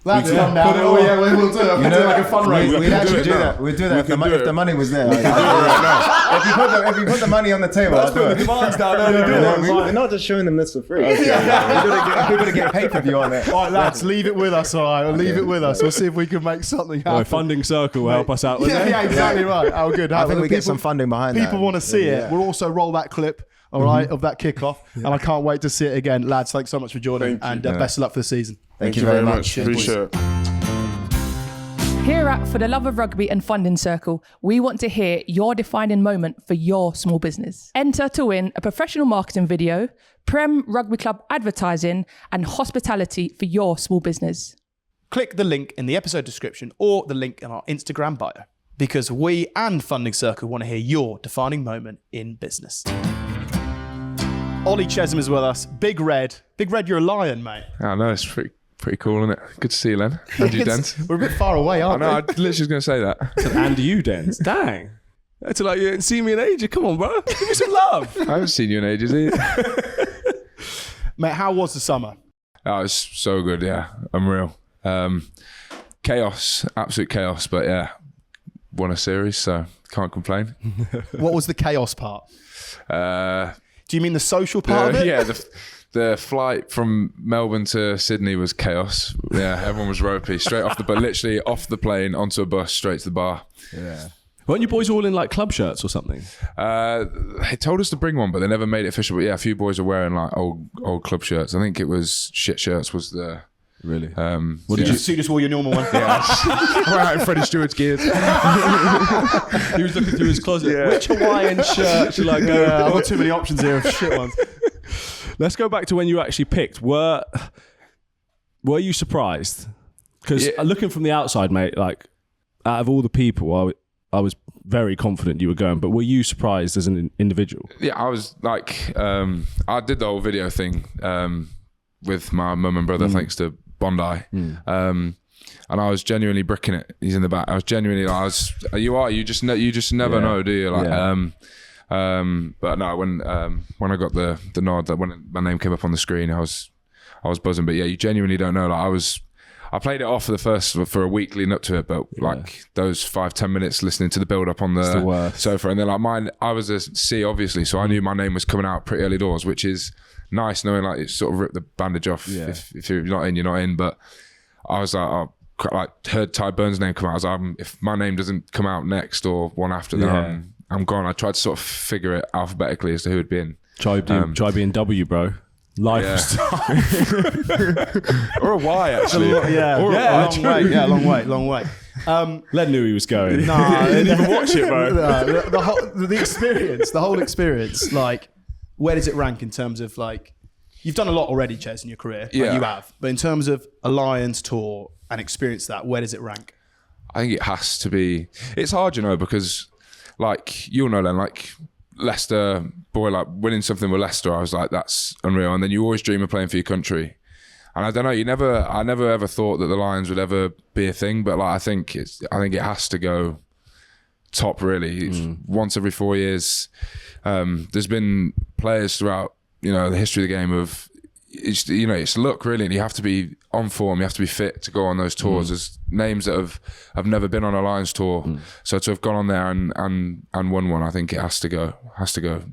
That's fun now. We'll do it. We'll do like a fundraiser. We'd actually do that. We'd do that if the money was there. If you put the money on the table, I'll do it. Demands down there. We're not just showing them this for free. We're gonna get pay-per-view on it. All right, lads, leave it with us. All right, we'll leave it with us. We'll see if we can make something happen. Funding Circle will help us out with Yeah, exactly right. How good. I think we get some funding behind that. People want to see it. We'll also roll that clip. All right, of that kickoff, and I can't wait to see it again, lads. Thanks so much for joining, and best of luck for the season. Thank you very much. Appreciate it. Here at For the Love of Rugby and Funding Circle, we want to hear your defining moment for your small business. Enter to win a professional marketing video, PREM Rugby Club advertising, and hospitality for your small business. Click the link in the episode description or the link in our Instagram bio, because we and Funding Circle want to hear your defining moment in business. Ollie Chessum is with us. Big Red. Big Red, you're a lion, mate. I know, it's pretty cool, isn't it? Good to see you, Len. How'd you, Dent? We're a bit far away, aren't I know, I literally was going to say that. And you, Dent. Dang. It's like you didn't see me in ages. Come on, bro. Give me some love. I haven't seen you in ages, either. Mate, how was the summer? Oh, it's so good, yeah. Unreal. Chaos, absolute chaos, but yeah, won a series, so can't complain. What was the chaos part? Do you mean the social part of it? Yeah, the flight from Melbourne to Sydney was chaos. Yeah, everyone was ropey. Straight off but literally off the plane, onto a bus, straight to the bar. Yeah. Weren't you boys all in like club shirts or something? They told us to bring one, but they never made it official. But yeah, a few boys are wearing like old club shirts. I think it was shit shirts was the... Really? What did you see? Just wore your normal one? Yeah. Right out in Freddie Stewart's gears. He was looking through his closet. Yeah. Which Hawaiian shirt should I go? I've got too many options here of shit ones. Let's go back to when you actually picked. Were you surprised? Because looking from the outside, mate, like out of all the people, I was very confident you were going. But were you surprised as an individual? Yeah, I was like, I did the whole video thing with my mum and brother, thanks to Bondi. And I was genuinely bricking it. He's in the back. I was genuinely like, you just never know, do you? Like, but no, when I got the nod, that when my name came up on the screen, I was buzzing. But yeah, you genuinely don't know. Like I played it off for a week leading up to it, but like those 5-10 minutes listening to the build up on the sofa, and then like I was a C obviously, so I knew my name was coming out pretty early doors, which is nice knowing like it sort of ripped the bandage off. If you're not in, you're not in. But I was like, heard Ty Burns' name come out. I was like, if my name doesn't come out next or one after, then I'm gone. I tried to sort of figure it alphabetically as to who had been. Try being W, bro. Lifestyle. Or a Y, actually. Long way. Len knew he was going. No, I didn't even watch it, bro. The whole experience, like, where does it rank in terms of, like, you've done a lot already, Ches, in your career. Like, Yeah. you have. But in terms of Allianz tour and experience that, where does it rank? I think it has to be. It's hard, because, like, you'll know, Len, like, Leicester, boy, like, winning something with Leicester, I was like, that's unreal. And then you always dream of playing for your country. And I don't know, I never ever thought that the Lions would ever be a thing, but, like, I think it has to go top, really. Once every 4 years. There's been players throughout, the history of the game of, it's luck, really, and you have to be on form, you have to be fit to go on those tours. There's names that have never been on a Lions tour, so to have gone on there and won one, I think it has to go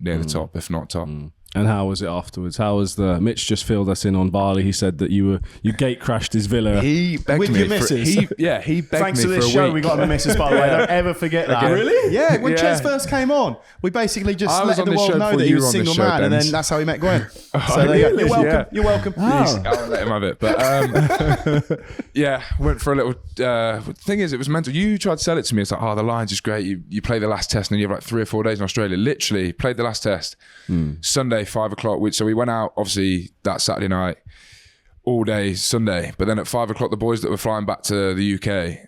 near the top, if not top. And how was it afterwards? How was Mitch just filled us in on Bali. He said that you gate crashed his villa. He begged With me your for, missus? he begged Thanks me to for this a show, week. we got the missus, by the way. Don't ever forget that. Really? Yeah, when Yeah. Ches first came on, we basically just I was let on the this world show know before that he you was were a on this single show, man, and Dennis. then that's how he met Gwen. So there you go. You're welcome. Yeah. You're welcome. I'll let him have it. But went for a little. Thing is, it was mental. You tried to sell it to me. It's like, the Lions is great. You play the last test, and then you have like 3 or 4 days in Australia. Literally played the last test Sunday 5 o'clock. So we went out obviously that Saturday night, all day Sunday. But then at 5 o'clock, the boys that were flying back to the UK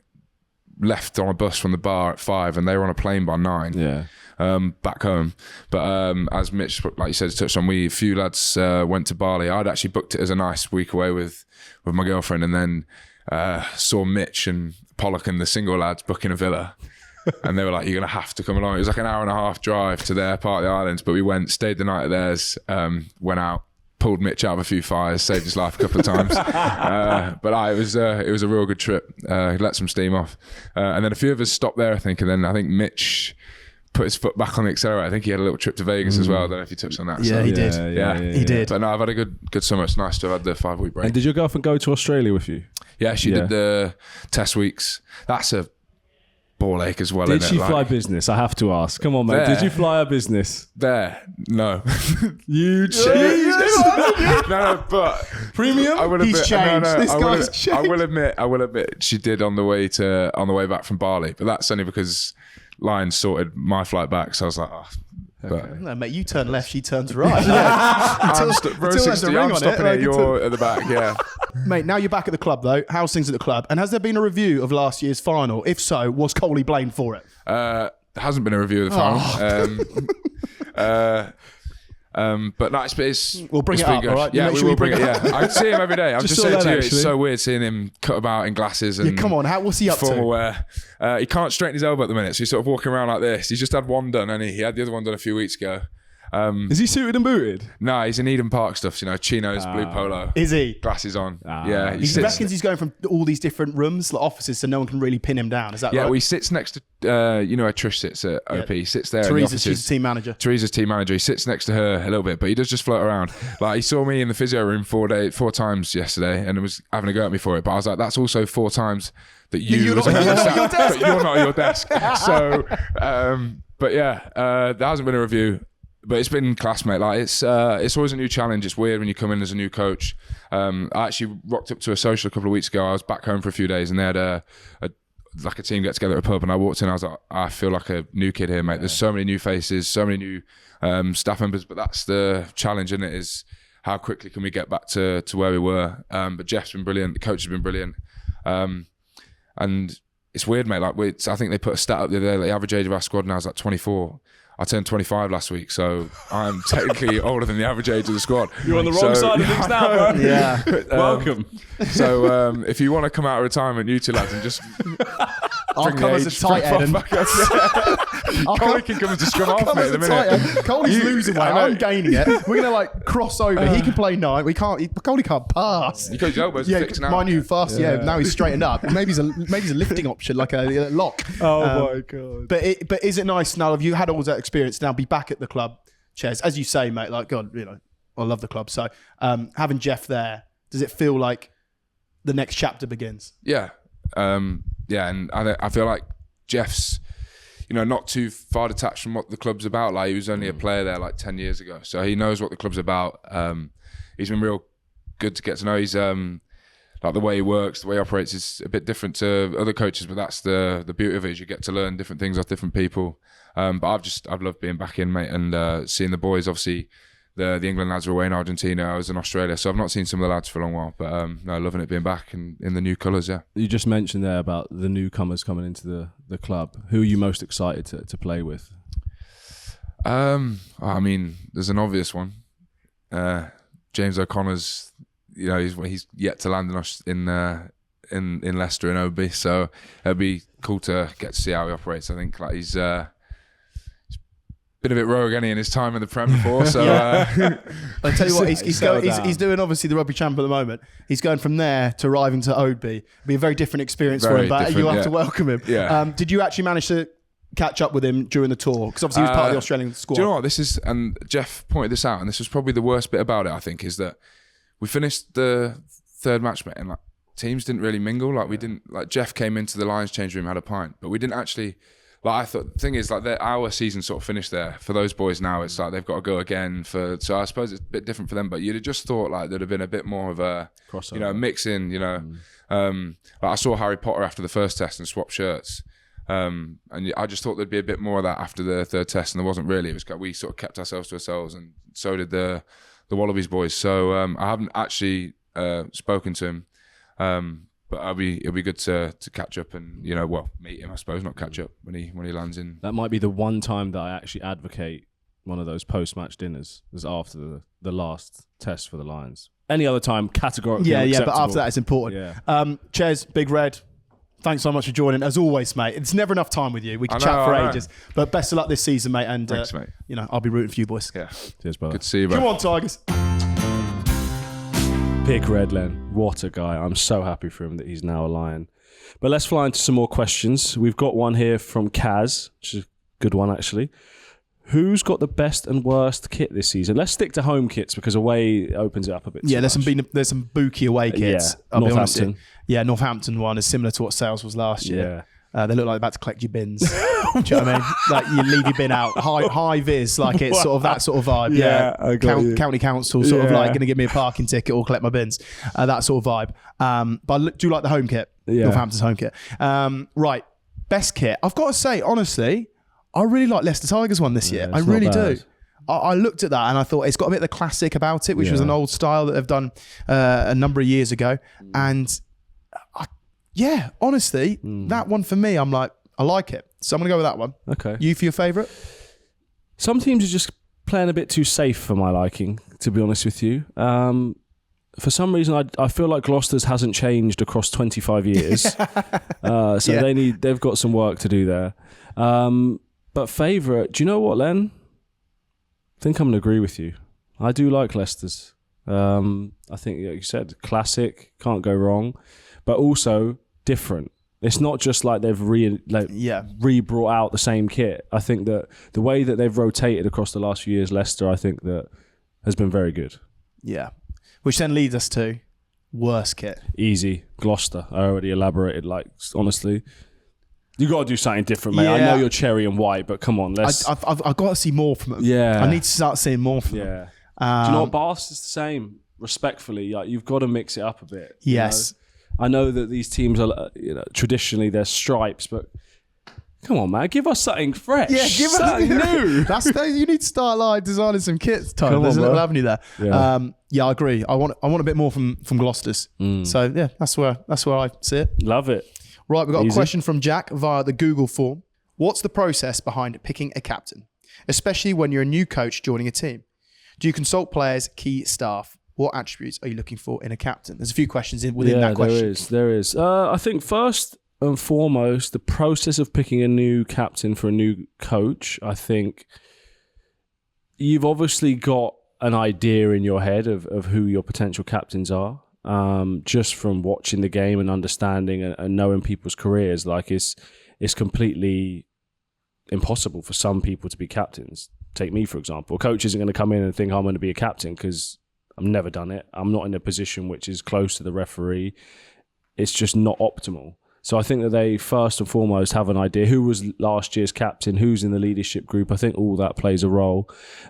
left on a bus from the bar at 5, and they were on a plane by 9. Yeah. Back home. But as Mitch, like you said, touched on, a few lads went to Bali. I'd actually booked it as a nice week away with my girlfriend, and then saw Mitch and Pollock and the single lads booking a villa. And they were like, you're going to have to come along. It was like an hour and a half drive to their part of the islands, but we went, stayed the night at theirs, went out, pulled Mitch out of a few fires, saved his life a couple of times. But it was a real good trip. Let some steam off. And then a few of us stopped there, I think, and then I think Mitch put his foot back on the accelerator. I think he had a little trip to Vegas as well. I don't know if you touched on that. Yeah, he did. He did. But no, I've had a good summer. It's nice to have had the 5-week break. And did your girlfriend go to Australia with you? Yeah, she did the test weeks. That's a ball ache as well. Did isn't she it? fly business? I have to ask. Come on, mate. There. Did you fly her business? There, no. You No, but Premium? I will He's admit, changed. This I guy's changed. I will admit, she did on the way back from Bali, but that's only because Lions sorted my flight back. So I was like, but No, mate, you turn left, she turns right. I'm until there's a ring on it, stopping like, it. You're at the back, yeah. Mate, now you're back at the club, though. How's things at the club? And has there been a review of last year's final? If so, was Coley blamed for it? There hasn't been a review of the final. But no, it's We'll bring it's it been up, good. all right? You Yeah, make we sure will you bring it. bring it Yeah, I see him every day. I'm Just just saw saying that, to you, actually. it's so weird seeing him cut about in glasses and Yeah, come on, what's he up formal to? wear. He can't straighten his elbow at the minute, so he's sort of walking around like this. He's just had one done, and he had the other one done a few weeks ago. Is he suited and booted? No, he's in Eden Park stuff, chinos, blue polo, Is he? glasses on. Yeah, He reckons he's going from all these different rooms, like offices, so no one can really pin him down. Is that yeah, right? well, he sits next to, where Trish sits at OP. He sits there in the Teresa, offices. she's the team manager. Teresa's team manager. He sits next to her a little bit, but he does just float around. Like, he saw me in the physio room 4 times yesterday, and was having a go at me for it. But I was like, that's also 4 times that you was at your desk, but you're not at your desk. So, but yeah, there hasn't been a review. But it's been class, mate. Like, it's always a new challenge. It's weird when you come in as a new coach. I actually rocked up to a social a couple of weeks ago. I was back home for a few days, and they had a team get together at a pub, and I walked in. I was like, I feel like a new kid here, mate. There's so many new faces, so many new staff members. But that's the challenge, isn't it? Is how quickly can we get back to where we were? But Jeff's been brilliant. The coach has been brilliant. And it's weird, mate. Like, I think they put a stat up the other day. Like, the average age of our squad now is like 24. I turned 25 last week, so I'm technically older than the average age of the squad. You're on the wrong side of things now, bro. Yeah. Welcome. So if you want to come out of retirement, you two lads, and just I'll bring come the as a age tight back end. up. Coley can come as a scrum half, mate, at the minute. Coley's losing weight. I know. I'm gaining it. We're gonna like cross over. He can play 9. We can't. Coley can't pass. You got his elbows Yeah, fixed now. my new fast. Yeah, now he's straightened up. Maybe he's a lifting option, like a lock. Oh my God. But is it nice now? Have you had all that experience now? Be back at the club, Ches, as you say, mate. Like, God, I love the club. So having Jeff there, does it feel like the next chapter begins? Yeah, and I feel like Jeff's. not too far detached from what the club's about. Like, he was only a player there like 10 years ago, so he knows what the club's about. He's been real good to get to know. He's like, the way he works, the way he operates is a bit different to other coaches, but that's the beauty of it, is you get to learn different things off different people. But I've loved being back in, mate, and seeing the boys. Obviously, the England lads were away in Argentina. I was in Australia, so I've not seen some of the lads for a long while. But no, loving it being back in the new colours. Yeah. You just mentioned there about the newcomers coming into the club. Who are you most excited to play with? I mean, there's an obvious one. James O'Connor's. He's yet to land in Leicester and OB, so it'll be cool to get to see how he operates. I think like he's been a bit rogue in his time in the Prem before. So I'll tell you what, he's doing obviously the rugby champ at the moment. He's going from there to arriving to OB. It'll be a very different experience for him, but you have to welcome him. Yeah. Did you actually manage to catch up with him during the tour? Because obviously he was part of the Australian squad. Do you know what? And Jeff pointed this out, and this was probably the worst bit about it, I think, is that we finished the third match, mate, and like teams didn't really mingle. Like we didn't, like Jeff came into the Lions change room, had a pint, but we didn't actually. Like I thought, the thing is, like our season sort of finished there. For those boys now, it's like they've got to go again. So I suppose it's a bit different for them. But you'd have just thought like there'd have been a bit more of a crossover, mix in. Like I saw Harry Potter after the first test and swap shirts. And I just thought there'd be a bit more of that after the third test, and there wasn't really. It was we sort of kept ourselves to ourselves, and so did the Wallabies boys. So I haven't actually spoken to him, but it'll be good to catch up and meet him, I suppose, not catch up when he lands in. That might be the one time that I actually advocate one of those post-match dinners, is after the last test for the Lions. Any other time, categorically unacceptable. But after that it's important. Ches, Big Red, thanks so much for joining. As always, mate, it's never enough time with you. We can chat for ages. But best of luck this season, mate. And thanks, mate. I'll be rooting for you, boys. Yeah. Cheers, brother. Good to see you, bro. Come on, Tigers. Big Red Len. What a guy. I'm so happy for him that he's now a Lion. But let's fly into some more questions. We've got one here from Kaz, which is a good one, actually. Who's got the best and worst kit this season? Let's stick to home kits, because away opens it up a bit. Yeah, there's some bookie away kits. Yeah, Northampton. Northampton one is similar to what Sales was last year. Yeah. They look like they're about to collect your bins. Do you know what I mean? Like you leave your bin out. High vis, like it's sort of that sort of vibe. Yeah, I got you. County council sort of like going to give me a parking ticket or collect my bins. That sort of vibe. But I do like the home kit. Yeah. Northampton's home kit. Right. Best kit. I've got to say, honestly, I really like Leicester Tigers one this year. I really do. I looked at that and I thought it's got a bit of the classic about it, which was an old style that they've done a number of years ago. And honestly, that one for me, I'm like, I like it. So I'm going to go with that one. Okay. You for your favourite? Some teams are just playing a bit too safe for my liking, to be honest with you. For some reason, I feel like Gloucester's hasn't changed across 25 years. They've got some work to do there. But favourite, do you know what, Len? I think I'm going to agree with you. I do like Leicester's. I think, like you said, classic, can't go wrong, but also different. It's not just like they've re-brought out the same kit. I think that the way that they've rotated across the last few years, Leicester, I think that has been very good. Yeah. Which then leads us to worst kit. Easy. Gloucester. I already elaborated, like, honestly. You got to do something different, mate. I know you're cherry and white, but come on, let's... I've got to see more from them. Yeah. I need to start seeing more from them. Do you know what? Bath is the same, respectfully. Like, you've got to mix it up a bit. Yes. I know that these teams are, traditionally they're stripes, but come on, man, give us something fresh. Yeah, give us something new. You need to start like designing some kits, Tom. There's a little avenue there. Yeah. I agree. I want a bit more from Gloucester's. So yeah, that's where I see it. Love it. Right, we've got a question from Jack via the Google form. What's the process behind picking a captain, especially when you're a new coach joining a team? Do you consult players, key staff? What attributes are you looking for in a captain? There's a few questions within that question. There is. I think first and foremost, the process of picking a new captain for a new coach, I think you've obviously got an idea in your head of who your potential captains are. Just from watching the game and understanding and knowing people's careers, like it's completely impossible for some people to be captains. Take me, for example. A coach isn't going to come in and think I'm going to be a captain because I've never done it. I'm not in a position which is close to the referee. It's just not optimal. So I think that they first and foremost have an idea who was last year's captain, who's in the leadership group. I think all that plays a role.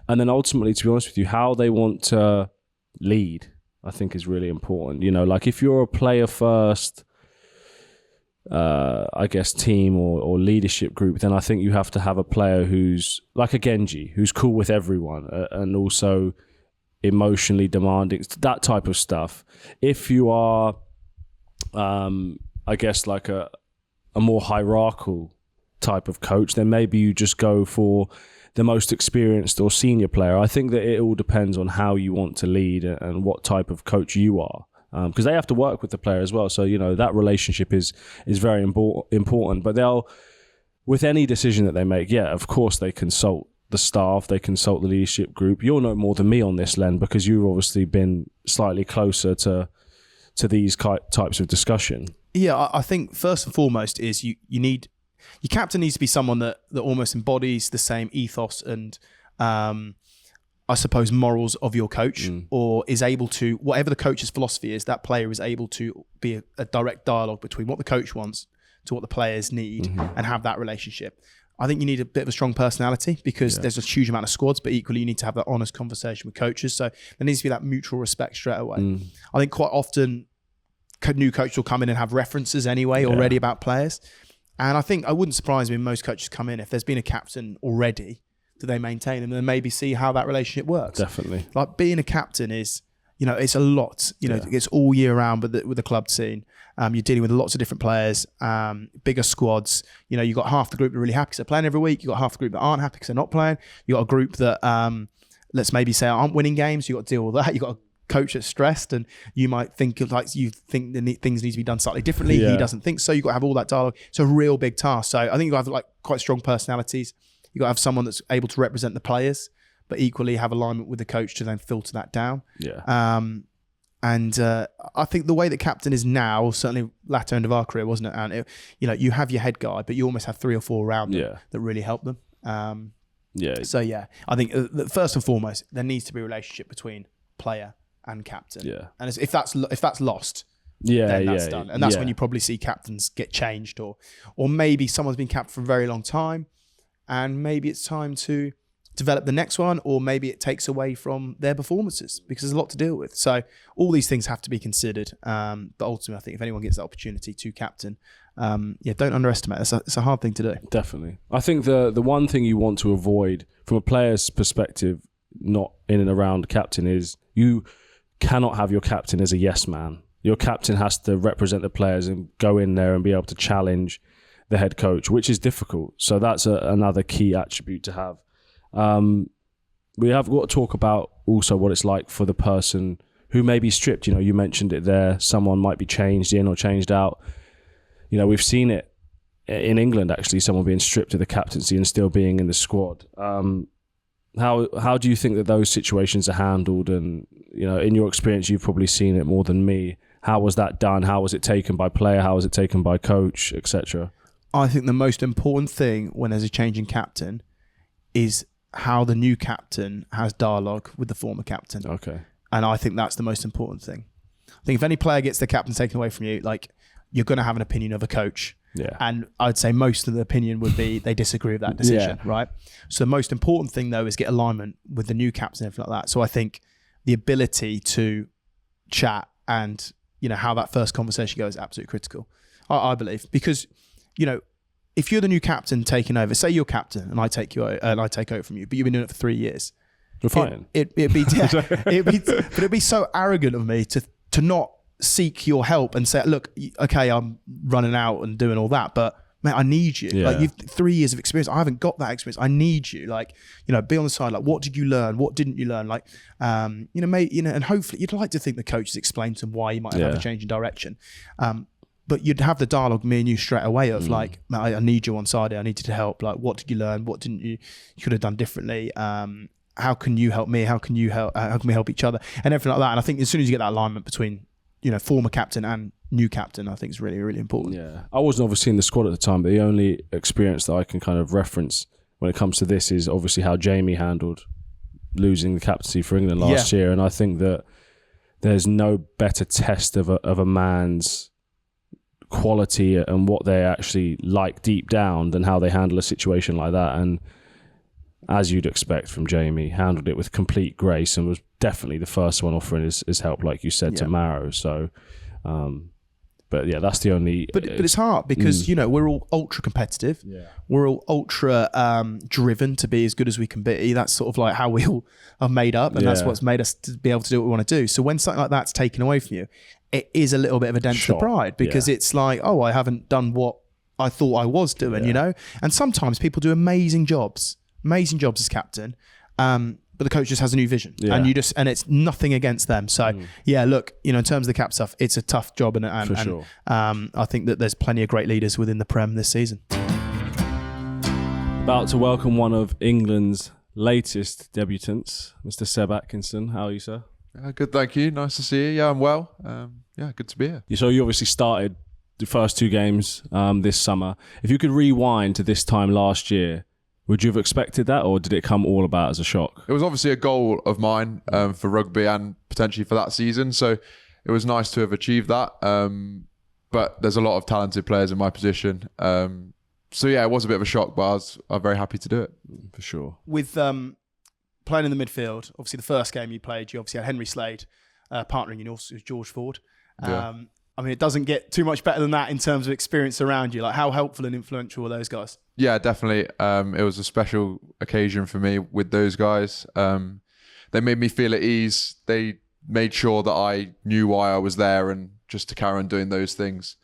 And then ultimately, to be honest with you, how they want to lead, I think is really important. You know, like if you're a player first, I guess, team or leadership group, then I think you have to have a player who's like a Genji, who's cool with everyone and also emotionally demanding, that type of stuff. If you are, I guess, like a more hierarchical type of coach, then maybe you just go for the most experienced or senior player. I think that it all depends on how you want to lead and what type of coach you are. Because they have to work with the player as well. So, you know, that relationship is very important. But they'll, with any decision that they make, yeah, of course they consult the staff, they consult the leadership group. You'll know more than me on this, Len, because you've obviously been slightly closer to these types of discussion. Yeah, I think first and foremost is you need, your captain needs to be someone that almost embodies the same ethos and I suppose morals of your coach, or is able to, whatever the coach's philosophy is, that player is able to be a direct dialogue between what the coach wants to what the players need and have that relationship. I think you need a bit of a strong personality because there's a huge amount of squads, but equally you need to have that honest conversation with coaches. So there needs to be that mutual respect straight away. I think quite often new coaches will come in and have references anyway already about players. And I think I wouldn't surprise me when most coaches come in, if there's been a captain already, do they maintain them and maybe see how that relationship works? Definitely. Like being a captain is, you know, it's a lot. You know, it's all year round with the club scene. You're dealing with lots of different players, bigger squads. You know, you've got half the group that are really happy because they're playing every week. You've got half the group that aren't happy because they're not playing. You've got a group that, let's maybe say, aren't winning games. You've got to deal with that. You've got a coach that's stressed and you might think of like, you think things need to be done slightly differently. He doesn't think so. You've got to have all that dialogue. It's a real big task. So I think you've got to have like quite strong personalities. You've got to have someone that's able to represent the players, but equally have alignment with the coach to then filter that down. And I think the way that captain is now, certainly latter end of our career, wasn't it? And you know, you have your head guy, but you almost have 3 or 4 around them that really help them. So I think first and foremost, there needs to be a relationship between player and captain. And if that's lost, then that's done. And that's when you probably see captains get changed, or maybe someone's been captain for a very long time, and maybe it's time to develop the next one, or maybe it takes away from their performances because there's a lot to deal with. So all these things have to be considered. But ultimately, I think if anyone gets the opportunity to captain, don't underestimate it. It's a hard thing to do. Definitely. I think the one thing you want to avoid from a player's perspective, not in and around captain, is you cannot have your captain as a yes man. Your captain has to represent the players and go in there and be able to challenge the head coach, which is difficult. So that's another key attribute to have. We have got to talk about also what it's like for the person who may be stripped. You know, you mentioned it there. Someone might be changed in or changed out. You know, we've seen it in England, actually, someone being stripped of the captaincy and still being in the squad. How do you think that those situations are handled? And, you know, in your experience, you've probably seen it more than me. How was that done? How was it taken by player? How was it taken by coach, etc.? I think the most important thing when there's a change in captain is how the new captain has dialogue with the former captain. Okay. And I think that's the most important thing. I think if any player gets their captain taken away from you, like, you're going to have an opinion of a coach. And I'd say most of the opinion would be they disagree with that decision, right? So the most important thing, though, is get alignment with the new captain and everything like that. So I think the ability to chat and, you know, how that first conversation goes is absolutely critical, I believe. Because, you know, if you're the new captain taking over, say you're captain and I take over from you, but you've been doing it for 3 years. You're fine. It'd be so arrogant of me to not seek your help and say, look, okay, I'm running out and doing all that, but mate, I need you. Like, you've 3 years of experience. I haven't got that experience. I need you. Like, you know, be on the side. Like, what did you learn? What didn't you learn? Like, you know, mate, you know, and hopefully you'd like to think the coach has explained to them why you might have a change in direction. But you'd have the dialogue, me and you, straight away of like, mate, I need you on side. I need you to help. Like, what did you learn? What didn't you could have done differently? How can you help me? How can you help? How can we help each other? And everything like that. And I think as soon as you get that alignment between, you know, former captain and new captain, I think is really, really important. Yeah. I wasn't obviously in the squad at the time, but the only experience that I can kind of reference when it comes to this is obviously how Jamie handled losing the captaincy for England last year. And I think that there's no better test of a man's quality and what they actually like deep down than how they handle a situation like that. And as you'd expect from Jamie, handled it with complete grace and was definitely the first one offering his help, like you said, to Maro. So, but yeah, that's the only. But it's hard because we're all ultra competitive. Yeah. We're all ultra driven to be as good as we can be. That's sort of like how we all are made up, and that's what's made us to be able to do what we want to do. So when something like that's taken away from you, it is a little bit of a dent to the pride because it's like, oh, I haven't done what I thought I was doing, And sometimes people do amazing jobs as captain. But the coach just has a new vision, and it's nothing against them. So look, in terms of the cap stuff, it's a tough job, and I think that there's plenty of great leaders within the Prem this season. About to welcome one of England's latest debutants, Mr. Seb Atkinson. How are you, sir? Good, thank you. Nice to see you. Yeah, I'm well. Good to be here. So you obviously started the first 2 games this summer. If you could rewind to this time last year, would you have expected that, or did it come all about as a shock? It was obviously a goal of mine for rugby and potentially for that season, so it was nice to have achieved that. But there's a lot of talented players in my position. So yeah, it was a bit of a shock, but I'm very happy to do it. For sure. With playing in the midfield, obviously the first game you played, you obviously had Henry Slade partnering you, also George Ford. I mean, it doesn't get too much better than that in terms of experience around you. Like, how helpful and influential were those guys? Yeah, definitely. It was a special occasion for me with those guys. They made me feel at ease. They made sure that I knew why I was there and just to carry on doing those things.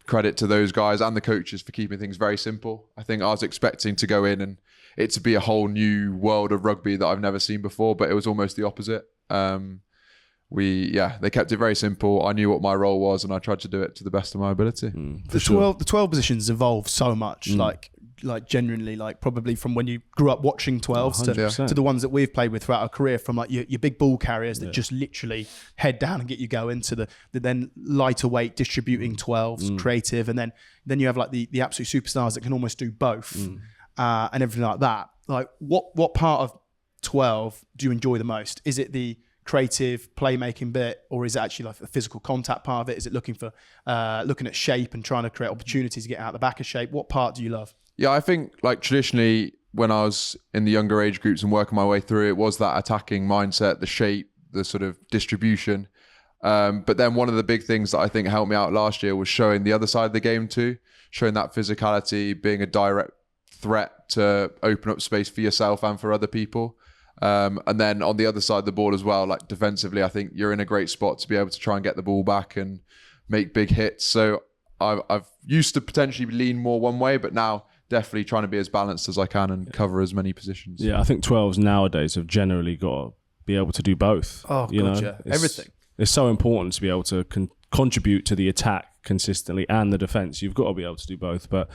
Credit to those guys and the coaches for keeping things very simple. I think I was expecting to go in and it to be a whole new world of rugby that I've never seen before, but it was almost the opposite. They kept it very simple. I knew what my role was and I tried to do it to the best of my ability. The 12 positions evolved so much, like genuinely, like probably from when you grew up watching 12s to the ones that we've played with throughout our career, from like your big ball carriers that just literally head down and get you going, to the then lighter weight distributing 12s, creative, and then you have like the absolute superstars that can almost do both and everything like that. Like what part of 12 do you enjoy the most? Is it the creative playmaking bit, or is it actually like the physical contact part of it? Is it looking at shape and trying to create opportunities to get out the back of shape? What part do you love? Yeah, I think like traditionally when I was in the younger age groups and working my way through, it was that attacking mindset, the shape, the sort of distribution. But then one of the big things that I think helped me out last year was showing the other side of the game too, showing that physicality, being a direct threat to open up space for yourself and for other people. And then on the other side of the ball as well, like defensively, I think you're in a great spot to be able to try and get the ball back and make big hits. So I've used to potentially lean more one way, but now definitely trying to be as balanced as I can and cover as many positions. Yeah, I think 12s nowadays have generally got to be able to do both. Oh, everything. It's so important to be able to contribute to the attack consistently and the defence. You've got to be able to do both. But,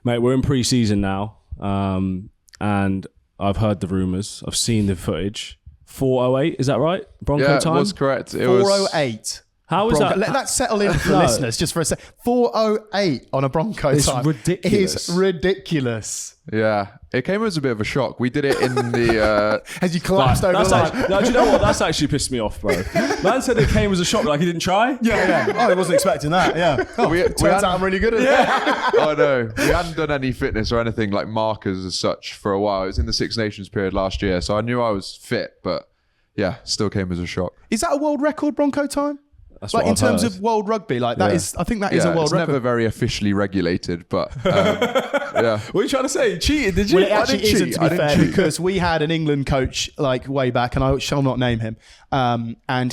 mate, we're in pre-season now, and I've heard the rumours. I've seen the footage. 4:08, is that right? Bronco time? Yeah, it was correct. It 4:08. How is that? Let that settle in for the listeners just for a sec. 4:08 on a Bronco time. It's ridiculous. It's ridiculous. Yeah, it came as a bit of a shock. We did it in the... As you collapsed over the line. No, do you know what? That's actually pissed me off, bro. Man said it came as a shock, like he didn't try. Yeah. Oh, I wasn't expecting that, yeah. Turns out I'm really good at it. Oh, no. We hadn't done any fitness or anything like markers as such for a while. It was in the Six Nations period last year, so I knew I was fit, but yeah, still came as a shock. Is that a world record Bronco time? That's like what in terms of world rugby, like that is, I think that is a world it's record. Never very officially regulated, but yeah. What are you trying to say? You cheated, did you? Well, it actually isn't, to be fair, because we had an England coach like way back, and I shall not name him. And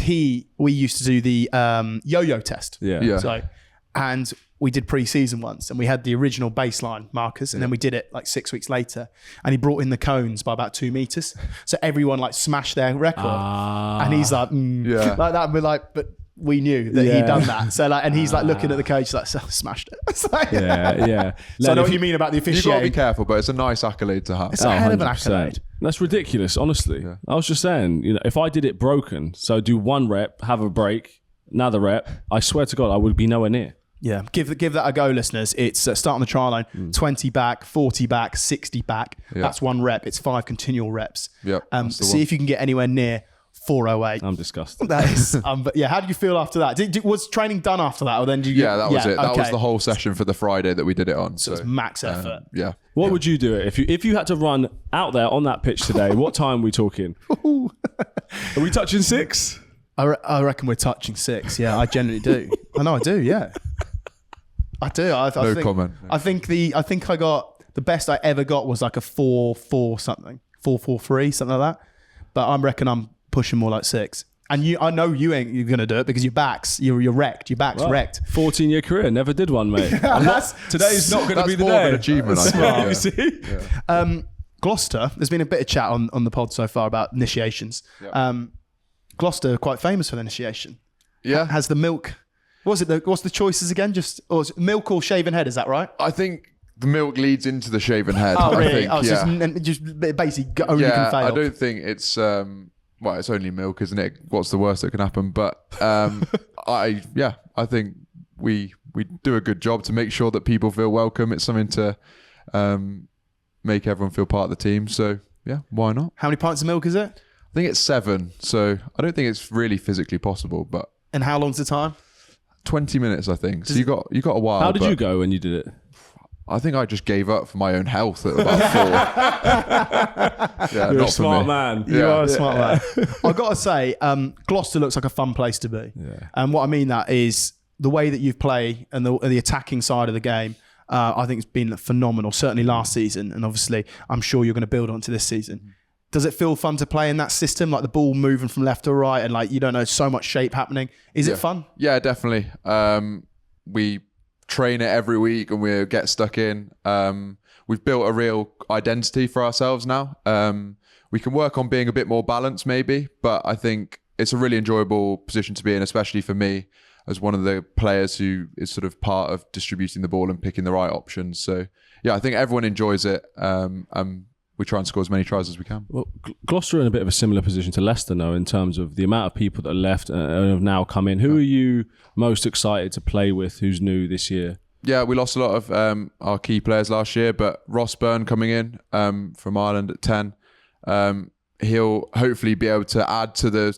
we used to do the yo-yo test. Yeah. So, and we did pre-season once, and we had the original baseline markers, and then we did it like 6 weeks later, and he brought in the cones by about 2 meters, so everyone like smashed their record, and he's like, like that. And we're like, but we knew that he'd done that. So like, and he's like looking at the coach like, so smashed it. It's like, yeah. So I know what you mean about the officiating. You've got to be careful, but it's a nice accolade to have. It's a hell of an accolade. That's ridiculous, honestly. Yeah. I was just saying, if I did it broken, so do 1 rep, have a break, another rep, I swear to God, I would be nowhere near. Yeah, give that a go, listeners. It's start on the try line, 20 back, 40 back, 60 back. That's 1 rep. It's 5 continual reps. Yep, see if you can get anywhere near 4:08. I'm disgusted. That is, but yeah, how did you feel after that? Was training done after that, or then did you? Yeah, that was it. That was okay. the whole session for the Friday that we did it on. So it's max effort. Yeah. What would you do if you had to run out there on that pitch today? What time are we talking? Are we touching 6? I reckon we're touching 6. Yeah, I generally do. I know I do. Yeah, I do. I No think, comment. I think I got the best I ever got was like a 4-4 something, 4-4-3 something like that. But I reckon I'm pushing more like 6. And I know you're gonna do it because you're wrecked. Your back's wrecked. 14-year career, never did one, mate. Today's not going to be the more day. of an achievement, I think. You see? Gloucester, there's been a bit of chat on the pod so far about initiations. Yeah. Gloucester are quite famous for their initiation. Yeah. Has the milk? What's the choices again? Is it milk or shaven head? Is that right? I think the milk leads into the shaven head. Oh, really? I think, It's just basically only can fail. I don't think it's well, it's only milk, isn't it? What's the worst that can happen? But I think we do a good job to make sure that people feel welcome. It's something to make everyone feel part of the team. So yeah, why not? How many pints of milk is it? I think it's 7. So I don't think it's really physically possible. But And how long's the time? 20 minutes, I think. So you got a while. How did you go when you did it? I think I just gave up for my own health at about 4. You're a smart man. You are a smart man. I've got to say, Gloucester looks like a fun place to be. Yeah. And what I mean that is the way that you play and the attacking side of the game, I think it's been phenomenal, certainly last season. And obviously, I'm sure you're going to build onto this season. Does it feel fun to play in that system, like the ball moving from left to right and like, you don't know, so much shape happening? Is it fun? Yeah, definitely. We train it every week and we get stuck in. We've built a real identity for ourselves now. We can work on being a bit more balanced maybe, but I think it's a really enjoyable position to be in, especially for me as one of the players who is sort of part of distributing the ball and picking the right options. So yeah, I think everyone enjoys it. We try and score as many tries as we can. Well, Gloucester are in a bit of a similar position to Leicester now in terms of the amount of people that are left and have now come in. Who are you most excited to play with who's new this year? Yeah, we lost a lot of our key players last year, but Ross Byrne coming in from Ireland at 10, he'll hopefully be able to add to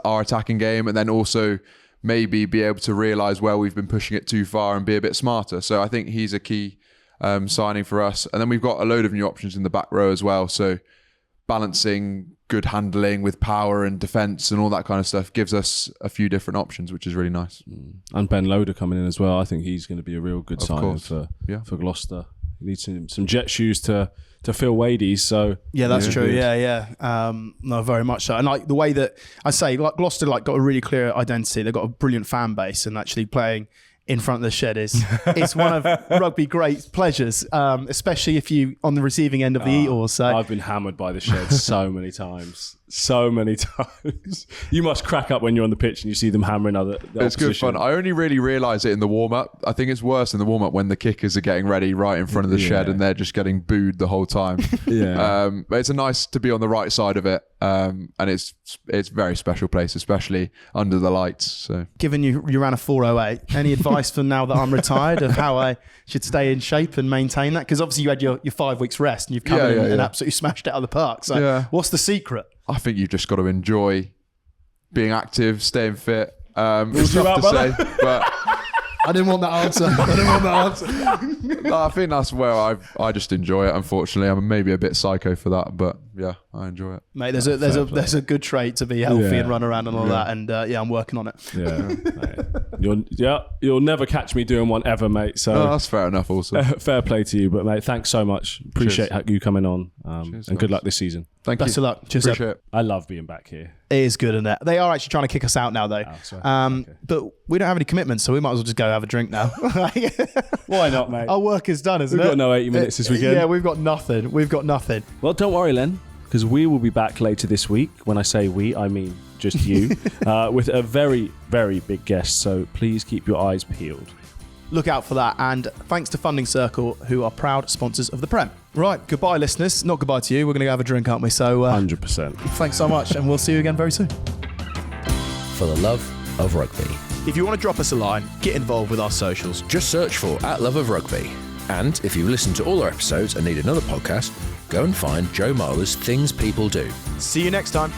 our attacking game and then also maybe be able to realise where we've been pushing it too far and be a bit smarter. So I think he's a key signing for us. And then we've got a load of new options in the back row as well. So balancing good handling with power and defence and all that kind of stuff gives us a few different options, which is really nice. And Ben Loader coming in as well. I think he's going to be a real good signing for Gloucester. He needs some jet shoes to fill Wadey's. So yeah, that's true. Yeah. No, very much so. And like the way that I say, like Gloucester, like got a really clear identity. They've got a brilliant fan base, and actually playing in front of the shed is it's one of rugby great pleasures, especially if you on the receiving end of the eaters. So I've been hammered by the shed so many times. You must crack up when you're on the pitch and you see them hammering the It's opposition. good fun. I only really realise it in the warm-up. I think it's worse in the warm-up when the kickers are getting ready right in front of the shed and they're just getting booed the whole time. But it's nice to be on the right side of it, and it's a very special place, especially under the lights. So, given you ran a 4:08, any advice for now that I'm retired of how I should stay in shape and maintain that? Because obviously you had your 5 weeks rest and you've come in and absolutely smashed it out of the park. So what's the secret? I think you've just got to enjoy being active, staying fit. It's tough to say, but I didn't want that answer. No, I think that's where I just enjoy it. Unfortunately, I'm maybe a bit psycho for that, but yeah, I enjoy it. Mate, there's a good trait to be healthy and run around and all that, and I'm working on it. You'll never catch me doing one ever, mate. So no, that's fair enough. Also, fair play to you, but mate, thanks so much. Appreciate you coming on, and good luck this season. Thank you. Best of luck. Cheers. Appreciate it. I love being back here. It is good, isn't it? They are actually trying to kick us out now, though. But we don't have any commitments, so we might as well just go have a drink now. Why not, mate? Our work is done, isn't We've it? got no 80 minutes this weekend. Yeah, we've got nothing. Well, don't worry, Len, because we will be back later this week. When I say we, I mean just you, with a very, very big guest. So please keep your eyes peeled. Look out for that. And thanks to Funding Circle, who are proud sponsors of the Prem. Right, goodbye, listeners. Not goodbye to you. We're going to go have a drink, aren't we? So 100%. Thanks so much, and we'll see you again very soon. For the love of rugby. If you want to drop us a line, get involved with our socials. Just search for @LoveOfRugby. And if you've listened to all our episodes and need another podcast, go and find Joe Marler's Things People Do. See you next time.